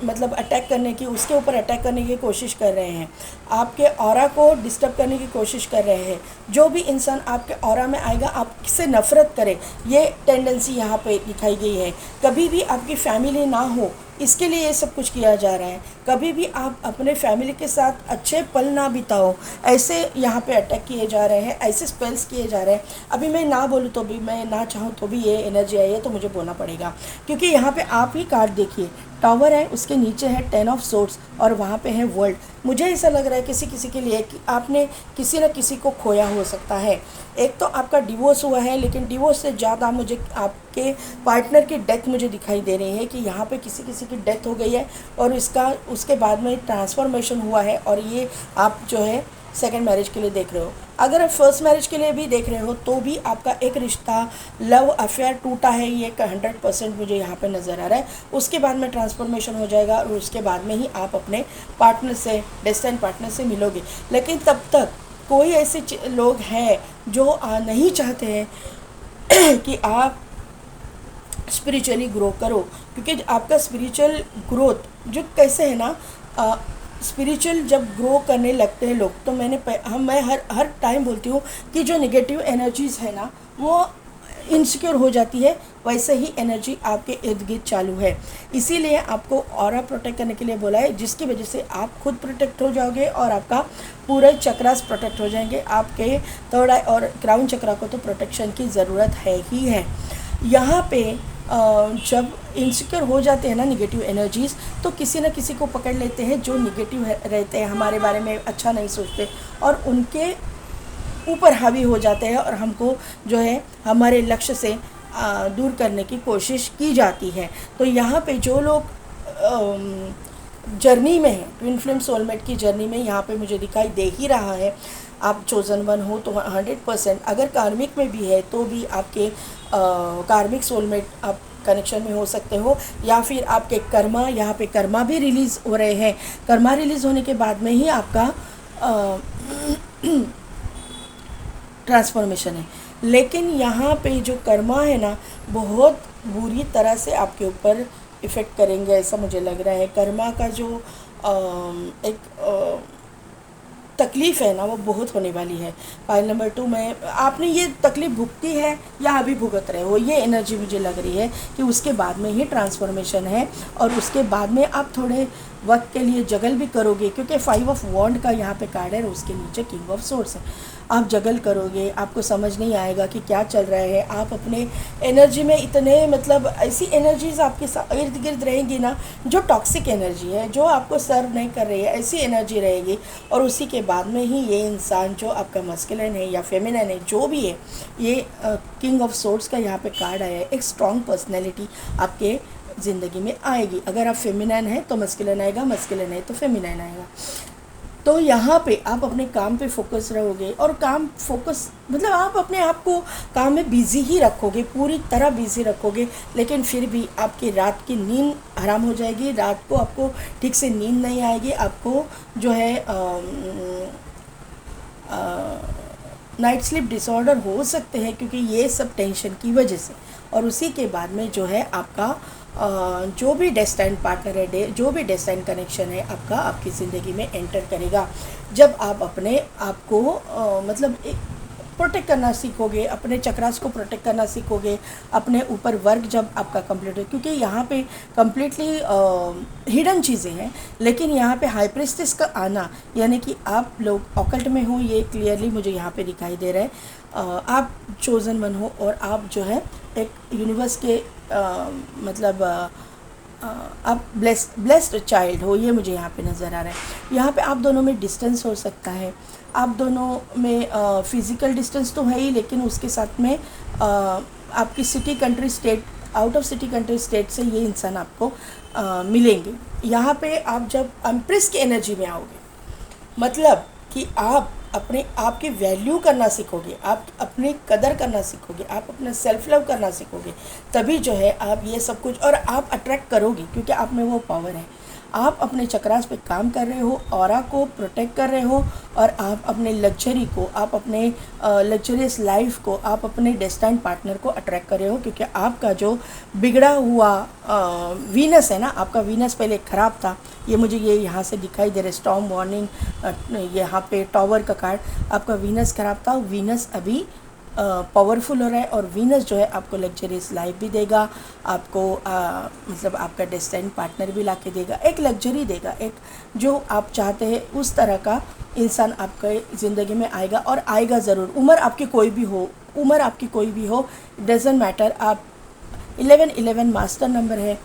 मतलब अटैक करने की, उसके ऊपर अटैक करने की कोशिश कर रहे हैं, आपके ऑरा को डिस्टर्ब करने की कोशिश कर रहे हैं। जो भी इंसान आपके ऑरा में आएगा आपसे नफ़रत करे, ये टेंडेंसी यहाँ पे दिखाई गई है। कभी भी आपकी फैमिली ना हो, इसके लिए ये सब कुछ किया जा रहा है। कभी भी आप अपने फैमिली के साथ अच्छे पल ना बिताओ, ऐसे यहाँ पे अटैक किए जा रहे हैं, ऐसे स्पेल्स किए जा रहे हैं। अभी मैं ना बोलूँ तो भी, मैं ना चाहूँ तो भी ये एनर्जी आई है, तो मुझे बोलना पड़ेगा, क्योंकि यहाँ पे आप ही कार्ड देखिए, टावर है, उसके नीचे है 10 ऑफ सोर्ड्स और वहाँ पे है वर्ल्ड। मुझे ऐसा लग रहा है किसी के लिए कि आपने किसी न किसी को खोया हो सकता है। एक तो आपका डिवोर्स हुआ है, लेकिन डिवोर्स से ज़्यादा मुझे आपके पार्टनर की डेथ मुझे दिखाई दे रही है, कि यहाँ पे किसी की डेथ हो गई है और उसके बाद में ट्रांसफॉर्मेशन हुआ है। और ये आप जो है सेकंड मैरिज के लिए देख रहे हो। अगर आप फर्स्ट मैरिज के लिए भी देख रहे हो तो भी आपका एक रिश्ता, लव अफेयर टूटा है, ये 100% मुझे यहाँ पे नज़र आ रहा है। उसके बाद में ट्रांसफॉर्मेशन हो जाएगा और उसके बाद में ही आप अपने पार्टनर से, डेस्टिनी पार्टनर से मिलोगे। लेकिन तब तक कोई ऐसे लोग हैं जो नहीं चाहते हैं कि आप स्पिरिचुअली ग्रो करो, क्योंकि आपका स्पिरिचुअल ग्रोथ जो कैसे है ना, स्पिरिचुअल जब ग्रो करने लगते हैं लोग, तो मैं हर टाइम बोलती हूँ कि जो नेगेटिव एनर्जीज़ है ना वो इनसिक्योर हो जाती है, वैसे ही एनर्जी आपके इर्द गिर्द चालू है। इसीलिए आपको ऑरा प्रोटेक्ट करने के लिए बोला है, जिसकी वजह से आप खुद प्रोटेक्ट हो जाओगे और आपका पूरे चक्रास प्रोटेक्ट हो जाएंगे। आपके थर्ड आई और क्राउन चक्रा को तो प्रोटेक्शन की ज़रूरत है ही है। यहाँ पे जब इनसिक्योर हो जाते हैं ना नेगेटिव एनर्जीज़, तो किसी न किसी को पकड़ लेते हैं जो नेगेटिव रहते हैं, हमारे बारे में अच्छा नहीं सोचते, और उनके ऊपर हावी हो जाते हैं और हमको जो है हमारे लक्ष्य से दूर करने की कोशिश की जाती है। तो यहाँ पे जो लोग जर्नी में है, ट्विन फ्लेम सोलमेट की जर्नी में, यहाँ पे मुझे दिखाई दे ही रहा है। आप चोजन वन हो तो 100%, अगर कार्मिक में भी है तो भी आपके कार्मिक सोलमेट आप कनेक्शन में हो सकते हो, या फिर आपके कर्मा, यहाँ पे कर्मा भी रिलीज़ हो रहे हैं। कर्मा रिलीज़ होने के बाद में ही आपका ट्रांसफॉर्मेशन है। लेकिन यहाँ पे जो कर्मा है ना, बहुत बुरी तरह से आपके ऊपर इफ़ेक्ट करेंगे, ऐसा मुझे लग रहा है। कर्मा का जो एक तकलीफ़ है ना, वो बहुत होने वाली है। पाइल नंबर 2 में आपने ये तकलीफ़ भुगती है या अभी भुगत रहे हो, ये एनर्जी मुझे लग रही है कि उसके बाद में ही ट्रांसफॉर्मेशन है, और उसके बाद में आप थोड़े वक्त के लिए जगल भी करोगे, क्योंकि 5 ऑफ वॉन्ड का यहाँ पे कार्ड है और उसके नीचे किंग ऑफ सोर्ड्स है। आप जगल करोगे, आपको समझ नहीं आएगा कि क्या चल रहा है। आप अपने एनर्जी में इतने, मतलब ऐसी एनर्जीज़ आपके इर्द गिर्द रहेंगी ना जो टॉक्सिक एनर्जी है, जो आपको सर्व नहीं कर रही है, ऐसी एनर्जी रहेगी। और उसी के बाद में ही ये इंसान जो आपका मस्कुलिन है या फेमिनिन है, जो भी है, ये किंग ऑफ सोर्ड्स का यहाँ पे कार्ड आया है। एक स्ट्रॉन्ग पर्सनैलिटी आपके ज़िंदगी में आएगी। अगर आप फेमिनिन है तो मस्कुलिन आएगा, मस्कुलिन है तो फेमिनिन आएगा। तो यहाँ पे आप अपने काम पे फोकस रहोगे, और काम फोकस मतलब आप अपने आप को काम में बिज़ी ही रखोगे, पूरी तरह बिज़ी रखोगे, लेकिन फिर भी आपकी रात की नींद हराम हो जाएगी, रात को आपको ठीक से नींद नहीं आएगी, आपको जो है नाइट स्लीप डिसऑर्डर हो सकते हैं, क्योंकि ये सब टेंशन की वजह से। और उसी के बाद में जो है आपका जो भी डेस्टाइन पार्टनर है, जो भी डेस्टाइन कनेक्शन है आपका, आपकी ज़िंदगी में एंटर करेगा। जब आप अपने आप को मतलब प्रोटेक्ट करना सीखोगे, अपने चक्रास को प्रोटेक्ट करना सीखोगे, अपने ऊपर वर्क जब आपका कंप्लीट हो, क्योंकि यहाँ पे कम्प्लीटली हिडन चीज़ें हैं, लेकिन यहाँ पे हाई प्रीस्टेस का आना, यानी कि आप लोग ऑकल्ट में हो, ये क्लियरली मुझे यहाँ पे दिखाई दे रहा है। आप चोज़न वन हो, और आप जो है एक यूनिवर्स के मतलब आप ब्लेस्ड चाइल्ड हो, ये मुझे यहाँ पे नज़र आ रहा है। यहाँ पे आप दोनों में डिस्टेंस हो सकता है, आप दोनों में फ़िज़िकल डिस्टेंस तो है ही, लेकिन उसके साथ में आपकी city country state, out of city country state से ये इंसान आपको मिलेंगे। यहाँ पे आप जब एम्प्रेस की एनर्जी में आओगे, मतलब कि आप अपने आप की वैल्यू करना सीखोगे, आप अपनी कदर करना सीखोगे, आप अपना सेल्फ लव करना सीखोगे, तभी जो है आप ये सब कुछ, और आप अट्रैक्ट करोगे, क्योंकि आप में वो पावर है। आप अपने चक्रास पे काम कर रहे हो, ऑरा को प्रोटेक्ट कर रहे हो, और आप अपने लग्जरी को, आप अपने लग्जरियस लाइफ को, आप अपने डेस्टाइन पार्टनर को अट्रैक्ट कर रहे हो, क्योंकि आपका जो बिगड़ा हुआ वीनस है ना, आपका वीनस पहले ख़राब था, ये मुझे ये यहाँ से दिखाई दे रहा है, स्टॉर्म वार्निंग यहाँ पे टावर का कार्ड, आपका वीनस ख़राब था, वीनस अभी पावरफुल हो रहा है, और वीनस जो है आपको लग्जरियस लाइफ भी देगा, आपको मतलब आपका डेस्टाइन पार्टनर भी ला के देगा, एक लग्जरी देगा, एक जो आप चाहते हैं उस तरह का इंसान आपके ज़िंदगी में आएगा, और आएगा ज़रूर। उम्र आपकी कोई भी हो, उम्र आपकी कोई भी हो, डजेंट मैटर। आप 1111 मास्टर नंबर है,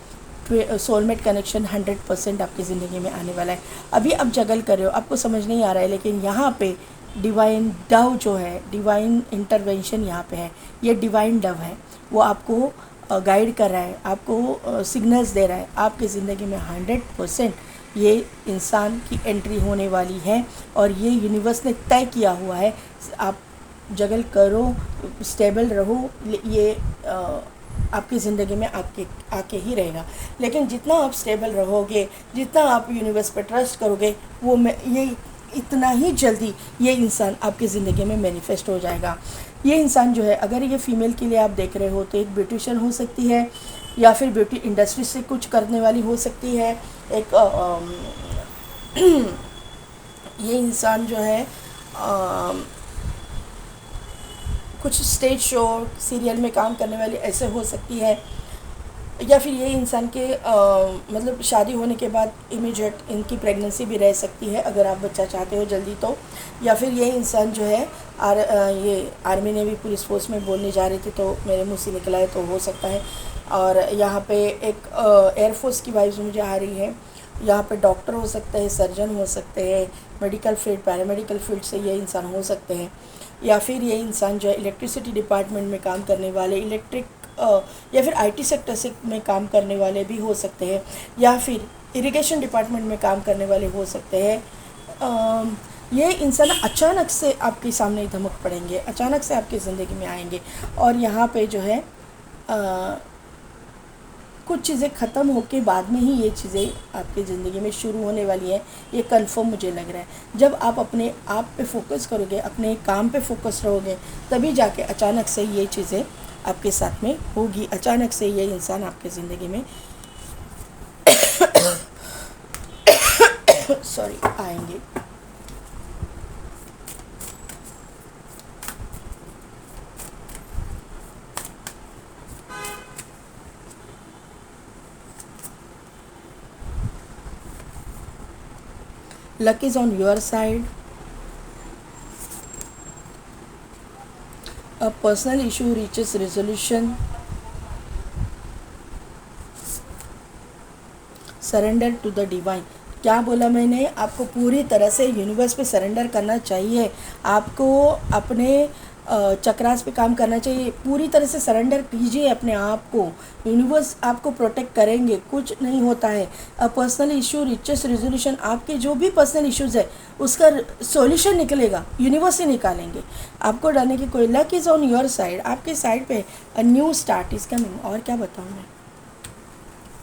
सोलमेट कनेक्शन 100% आपकी ज़िंदगी में आने वाला है। अभी आप जगल कर रहे हो, आपको समझ नहीं आ रहा है, लेकिन यहाँ पे डिवाइन डव जो है, डिवाइन इंटरवेंशन यहाँ पे है, ये डिवाइन डव है, वो आपको गाइड कर रहा है, आपको सिग्नल्स दे रहा है, आपकी ज़िंदगी में 100% ये इंसान की एंट्री होने वाली है, और ये यूनिवर्स ने तय किया हुआ है। आप जगल करो, स्टेबल रहो, ये आपकी ज़िंदगी में आके ही रहेगा। लेकिन जितना आप स्टेबल रहोगे, जितना आप यूनिवर्स पर ट्रस्ट करोगे, वो ये इतना ही जल्दी ये इंसान आपकी ज़िंदगी में मैनिफेस्ट हो जाएगा। ये इंसान जो है, अगर ये फ़ीमेल के लिए आप देख रहे हो, तो एक ब्यूटिशियन हो सकती है, या फिर ब्यूटी इंडस्ट्री से कुछ करने वाली हो सकती है। एक ये इंसान जो है कुछ स्टेज शो, सीरियल में काम करने वाली ऐसे हो सकती है, या फिर ये इंसान के मतलब शादी होने के बाद इमीडिएट इनकी प्रेगनेंसी भी रह सकती है, अगर आप बच्चा चाहते हो जल्दी तो। या फिर ये इंसान जो है ये आर्मी नेवी पुलिस फोर्स में बोलने जा रही थी, तो मेरे मुंह से निकला है, तो हो सकता है। और यहाँ पे एक एयरफोर्स की वाइब्स मुझे आ रही है, यहाँ पे डॉक्टर हो सकते हैं, सर्जन हो सकते हैं, मेडिकल फील्ड, पैरामेडिकल फील्ड से ये इंसान हो सकते हैं। या फिर ये इंसान जो है इलेक्ट्रिसिटी डिपार्टमेंट में काम करने वाले, इलेक्ट्रिक या फिर आईटी सेक्टर से में काम करने वाले भी हो सकते हैं, या फिर इरिगेशन डिपार्टमेंट में काम करने वाले हो सकते हैं। ये इंसान अचानक से आपके सामने धमक पड़ेंगे, अचानक से आपकी ज़िंदगी में आएंगे, और यहाँ पे जो है कुछ चीज़ें ख़त्म होके बाद में ही ये चीज़ें आपकी ज़िंदगी में शुरू होने वाली हैं, ये कंफर्म मुझे लग रहा है। जब आप अपने आप पे फोकस करोगे, अपने काम पे फोकस रहोगे, तभी जाके अचानक से ये चीज़ें आपके साथ में होगी, अचानक से ये इंसान आपके ज़िंदगी में सॉरी आएंगे। Luck is on your side. A personal issue reaches resolution. Surrender to the divine. क्या बोला मैंने? आपको पूरी तरह से यूनिवर्स पे सरेंडर करना चाहिए। आपको अपने चक्रास पे काम करना चाहिए। पूरी तरह से सरेंडर कीजिए अपने आप को, यूनिवर्स आपको प्रोटेक्ट करेंगे, कुछ नहीं होता है। पर्सनल इशू रिचेस्ट रेजोल्यूशन, आपके जो भी पर्सनल इश्यूज़ है उसका सॉल्यूशन निकलेगा, यूनिवर्स ही निकालेंगे। आपको डरने की कोई, luck is on your side, आपके साइड पे a new start is coming. और क्या बताऊँ मैं,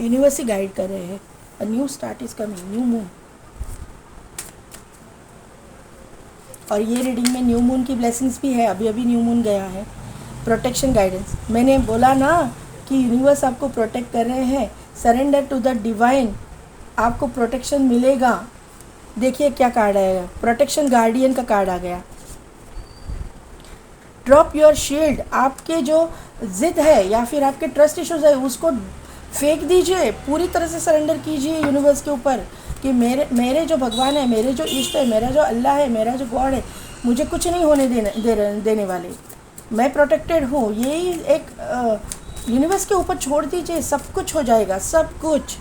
यूनिवर्स ही गाइड कर रहे हैं। A new start is coming, new moon. और ये रीडिंग में न्यू मून की ब्लेसिंग्स भी है, अभी अभी न्यू मून गया है। प्रोटेक्शन गाइडेंस, मैंने बोला ना कि यूनिवर्स आपको प्रोटेक्ट कर रहे हैं। सरेंडर टू द डिवाइन, आपको प्रोटेक्शन मिलेगा। देखिए क्या कार्ड आएगा, प्रोटेक्शन गार्डियन का कार्ड आ गया। ड्रॉप योर शील्ड, आपके जो जिद है या फिर आपके ट्रस्ट इश्यूज है उसको फेंक दीजिए, पूरी तरह से सरेंडर कीजिए यूनिवर्स के ऊपर कि मेरे जो भगवान है, मेरे जो इष्ट है, मेरा जो अल्लाह है, मेरा जो गॉड है, मुझे कुछ नहीं होने देने वाले, मैं प्रोटेक्टेड हूँ। यही एक यूनिवर्स के ऊपर छोड़ दीजिए, सब कुछ हो जाएगा, सब कुछ।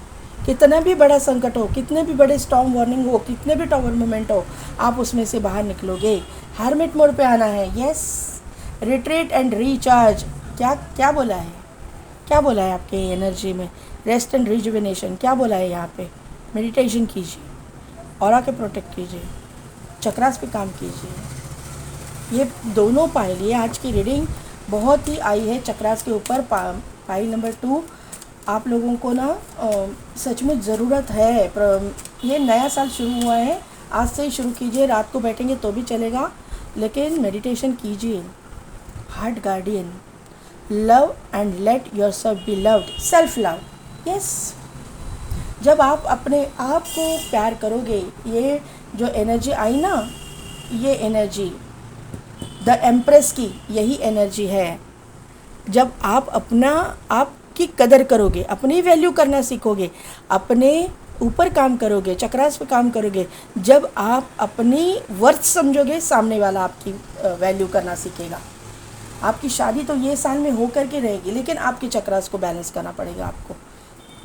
कितना भी बड़ा संकट हो, कितने भी बड़े स्टॉर्म वार्निंग हो, कितने भी टावर मोमेंट हो, आप उसमें से बाहर निकलोगे। हार्मिट मोड पे आना है, यस। रिट्रीट एंड रिचार्ज, क्या बोला है, क्या बोला है आपके एनर्जी में, रेस्ट एंड रिजुविनेशन, क्या बोला है यहाँ पे। मेडिटेशन कीजिए, ऑरा के प्रोटेक्ट कीजिए, चक्रास पे काम कीजिए। ये दोनों पाइल, ये आज की रीडिंग बहुत ही आई है चक्रास के ऊपर। पाइल नंबर 2 आप लोगों को ना सचमुच ज़रूरत है। ये नया साल शुरू हुआ है, आज से ही शुरू कीजिए। रात को बैठेंगे तो भी चलेगा, लेकिन मेडिटेशन कीजिए। Heart guardian, love and let yourself be loved, self love, yes. जब आप अपने आप को प्यार करोगे, ये जो एनर्जी आई ना, ये एनर्जी द एम्प्रेस की यही एनर्जी है। जब आप आपकी कदर करोगे, अपनी वैल्यू करना सीखोगे, अपने ऊपर काम करोगे, चक्रास पे काम करोगे, जब आप अपनी वर्थ समझोगे, सामने वाला आपकी वैल्यू करना सीखेगा। आपकी शादी तो ये साल में हो करके रहेगी, लेकिन आपके चक्रास को बैलेंस करना पड़ेगा आपको,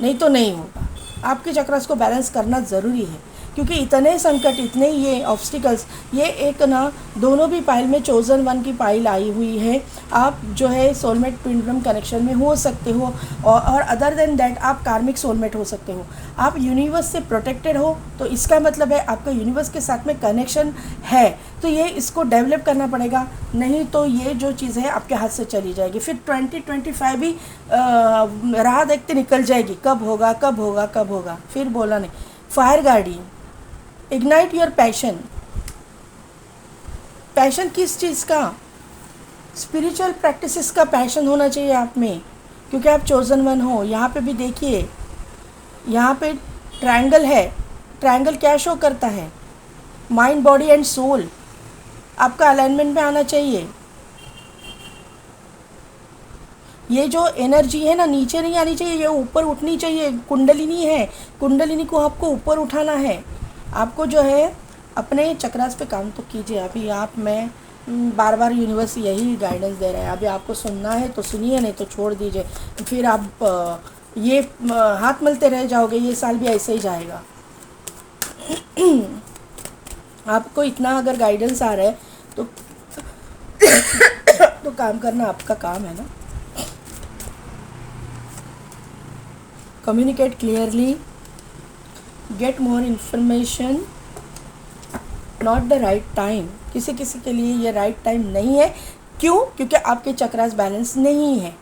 नहीं तो नहीं होगा। आपके चक्रास को बैलेंस करना ज़रूरी है, क्योंकि इतने संकट, इतने ये ऑब्स्टिकल्स, ये एक ना दोनों भी पाइल में चोज़न वन की पाइल आई हुई है। आप जो है सोलमेट ट्विन फ्लेम कनेक्शन में हो सकते हो, और अदर देन दैट आप कार्मिक सोलमेट हो सकते हो। आप यूनिवर्स से प्रोटेक्टेड हो, तो इसका मतलब है आपका यूनिवर्स के साथ में कनेक्शन है। तो ये इसको डेवलप करना पड़ेगा, नहीं तो ये जो चीज़ है आपके हाथ से चली जाएगी। फिर 2025 भी राह देखते निकल जाएगी, कब होगा कब होगा कब होगा, फिर बोला नहीं। Fire guardian, ignite your passion. Passion किस चीज़ का, स्पिरिचुअल प्रैक्टिसेस का पैशन होना चाहिए आप में, क्योंकि आप चोज़न वन हो। यहाँ पे भी देखिए, यहाँ पे ट्रायंगल है। ट्रायंगल क्या शो करता है, माइंड बॉडी एंड सोल, आपका अलाइनमेंट में आना चाहिए। ये जो एनर्जी है ना, नीचे नहीं आनी चाहिए, ये ऊपर उठनी चाहिए। कुंडलिनी है, कुंडलिनी को आपको ऊपर उठाना है। आपको जो है अपने चक्रास पे काम तो कीजिए। अभी मैं बार बार यूनिवर्स यही गाइडेंस दे रहा है। अभी आपको सुनना है तो सुनिए, नहीं तो छोड़ दीजिए। फिर आप ये हाथ मलते रह जाओगे, ये साल भी ऐसे ही जाएगा। आपको इतना अगर गाइडेंस आ रहा है तो तो काम करना आपका काम है ना। Communicate clearly, get more information, not the right time. किसी किसी के लिए ये राइट टाइम नहीं है। क्यों? क्योंकि आपके चक्रास बैलेंस नहीं है।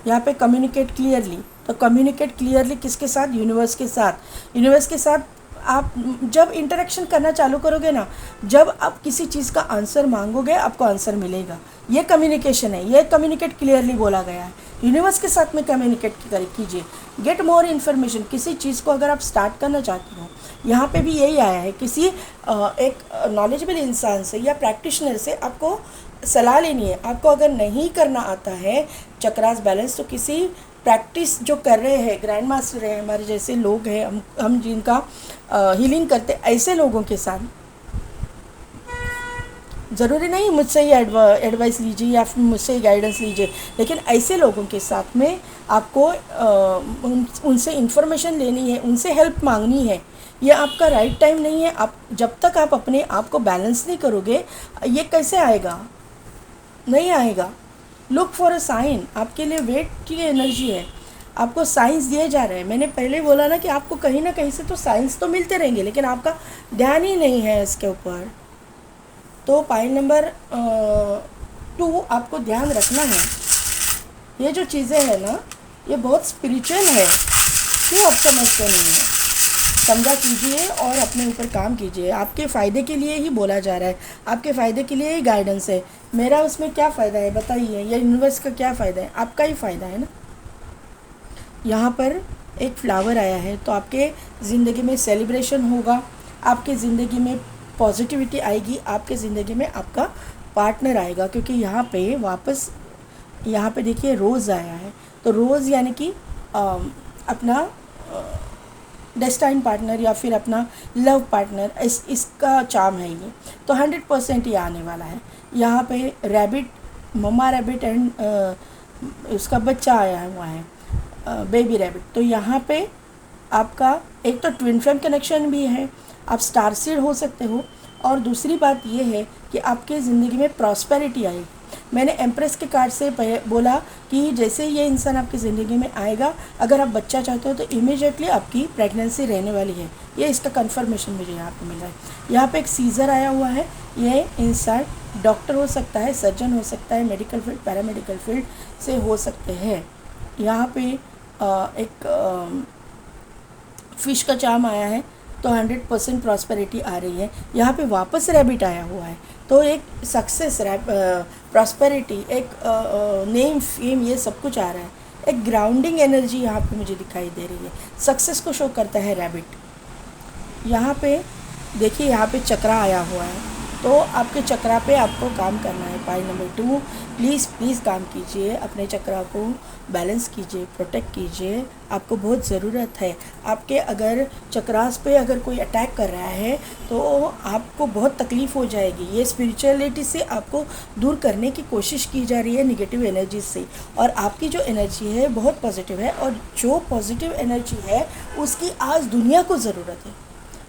यहाँ पे कम्युनिकेट क्लियरली, तो कम्युनिकेट क्लियरली किसके साथ? यूनिवर्स के साथ। यूनिवर्स के साथ आप जब इंटरेक्शन करना चालू करोगे ना, जब आप किसी चीज़ का आंसर मांगोगे, आपको आंसर मिलेगा। ये कम्युनिकेशन है, ये कम्युनिकेट क्लियरली बोला गया है। यूनिवर्स के साथ में कम्युनिकेट कीजिए। गेट मोर इन्फॉर्मेशन, किसी चीज़ को अगर आप स्टार्ट करना चाहते हो, यहाँ पे भी यही आया है, किसी एक नॉलेजेबल इंसान से या प्रैक्टिशनर से आपको सलाह लेनी है। आपको अगर नहीं करना आता है चक्रास बैलेंस, तो किसी प्रैक्टिस जो कर रहे हैं, ग्रैंड मास्टर हैं, हमारे जैसे लोग हैं, हम जिनका हीलिंग करते, ऐसे लोगों के साथ ज़रूरी नहीं मुझसे ही एडवाइस लीजिए या फिर मुझसे ही गाइडेंस लीजिए, लेकिन ऐसे लोगों के साथ में आपको उनसे इन्फॉर्मेशन लेनी है, उनसे हेल्प मांगनी है। ये आपका राइट टाइम नहीं है। आप जब तक आप अपने आप को बैलेंस नहीं करोगे, ये कैसे आएगा? नहीं आएगा। Look for a sign. आपके लिए वेट की एनर्जी है, आपको साइंस दिए जा रहे हैं। मैंने पहले बोला ना कि आपको कहीं ना कहीं से तो साइंस तो मिलते रहेंगे, लेकिन आपका ध्यान ही नहीं है इसके ऊपर। तो पॉइंट नंबर 2 आपको ध्यान रखना है, ये जो चीज़ें हैं ना, ये बहुत स्पिरिचुअल है। क्यों आप समझते नहीं हैं? समझा कीजिए और अपने ऊपर काम कीजिए। आपके फ़ायदे के लिए ही बोला जा रहा है, आपके फ़ायदे के लिए ही गाइडेंस है। मेरा उसमें क्या फ़ायदा है बताइए, या यूनिवर्स का क्या फ़ायदा है? आपका ही फ़ायदा है ना। यहाँ पर एक फ्लावर आया है, तो आपके ज़िंदगी में सेलिब्रेशन होगा, आपके ज़िंदगी में पॉजिटिविटी आएगी, आपके ज़िंदगी में आपका पार्टनर आएगा। क्योंकि यहाँ पे वापस यहाँ पे देखिए रोज़ आया है, तो रोज़ यानी कि अपना डेस्टाइन पार्टनर या फिर अपना लव पार्टनर, इसका चार्म है ये। तो 100% ये आने वाला है। यहाँ पे रैबिट, मम्मा रैबिट एंड उसका बच्चा आया हुआ है, बेबी रैबिट। तो यहाँ पे आपका एक तो ट्विन फ्लेम कनेक्शन भी है, आप स्टार सीड हो सकते हो। और दूसरी बात ये है कि आपके ज़िंदगी में प्रॉस्पेरिटी आएगी। मैंने एम्प्रेस के कार्ड से बोला कि जैसे ये इंसान आपकी ज़िंदगी में आएगा, अगर आप बच्चा चाहते हो तो इमीडिएटली आपकी प्रेगनेंसी रहने वाली है। ये इसका कंफर्मेशन मुझे यहाँ पे मिला है। यहाँ पे एक सीज़र आया हुआ है। ये इंसान डॉक्टर हो सकता है, सर्जन हो सकता है, मेडिकल फील्ड, पैरामेडिकल फील्ड से हो सकते हैं। यहाँ पे एक फ़िश का चार्म आया है, तो 100% प्रॉस्पेरिटी आ रही है। यहाँ पे वापस रैबिट आया हुआ है, तो एक सक्सेस, प्रॉस्पेरिटी, एक नेम, फेम, ये सब कुछ आ रहा है। एक ग्राउंडिंग एनर्जी यहाँ पे मुझे दिखाई दे रही है, सक्सेस को शो करता है रैबिट। यहाँ पे देखिए, यहाँ पे चक्रा आया हुआ है, तो आपके चक्रा पे आपको काम करना है। पॉइंट नंबर 2, प्लीज़ काम कीजिए, अपने चक्रा को बैलेंस कीजिए, प्रोटेक्ट कीजिए। आपको बहुत ज़रूरत है। आपके अगर चक्रास पे अगर कोई अटैक कर रहा है तो आपको बहुत तकलीफ़ हो जाएगी। ये स्पिरिचुअलिटी से आपको दूर करने की कोशिश की जा रही है, निगेटिव एनर्जी से। और आपकी जो एनर्जी है बहुत पॉजिटिव है, और जो पॉजिटिव एनर्जी है उसकी आज दुनिया को ज़रूरत है।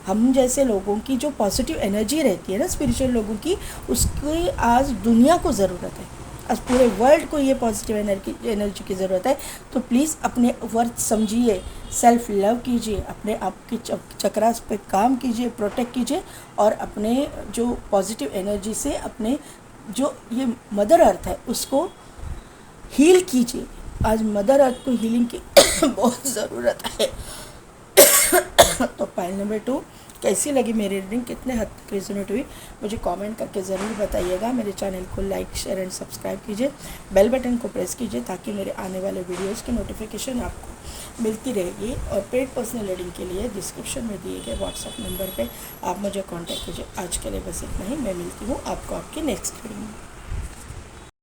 हम जैसे लोगों की जो पॉजिटिव एनर्जी रहती है ना, स्पिरिचुअल लोगों की, उसकी आज दुनिया को ज़रूरत है। आज पूरे वर्ल्ड को ये पॉजिटिव एनर्जी की ज़रूरत है। तो प्लीज़ अपने वर्थ समझिए, सेल्फ लव कीजिए, अपने आप की चक्रास पे काम कीजिए, प्रोटेक्ट कीजिए, और अपने जो पॉजिटिव एनर्जी से अपने जो ये मदर अर्थ है उसको हील कीजिए। आज मदर अर्थ को हीलिंग की बहुत ज़रूरत है। तो पॉइंट नंबर 2, कैसी लगी मेरी रीडिंग, कितने हद तक रेजोनेट हुई, मुझे कमेंट करके ज़रूर बताइएगा। मेरे चैनल को लाइक, शेयर एंड सब्सक्राइब कीजिए, बेल बटन को प्रेस कीजिए, ताकि मेरे आने वाले वीडियोस की नोटिफिकेशन आपको मिलती रहेगी। और पेड पर्सनल रीडिंग के लिए डिस्क्रिप्शन में दिए गए व्हाट्सएप नंबर पे आप मुझे कांटेक्ट कीजिए। आज के लिए बस इतना ही। मैं मिलती हूँ आपको आपकी नेक्स्ट रीडिंग में।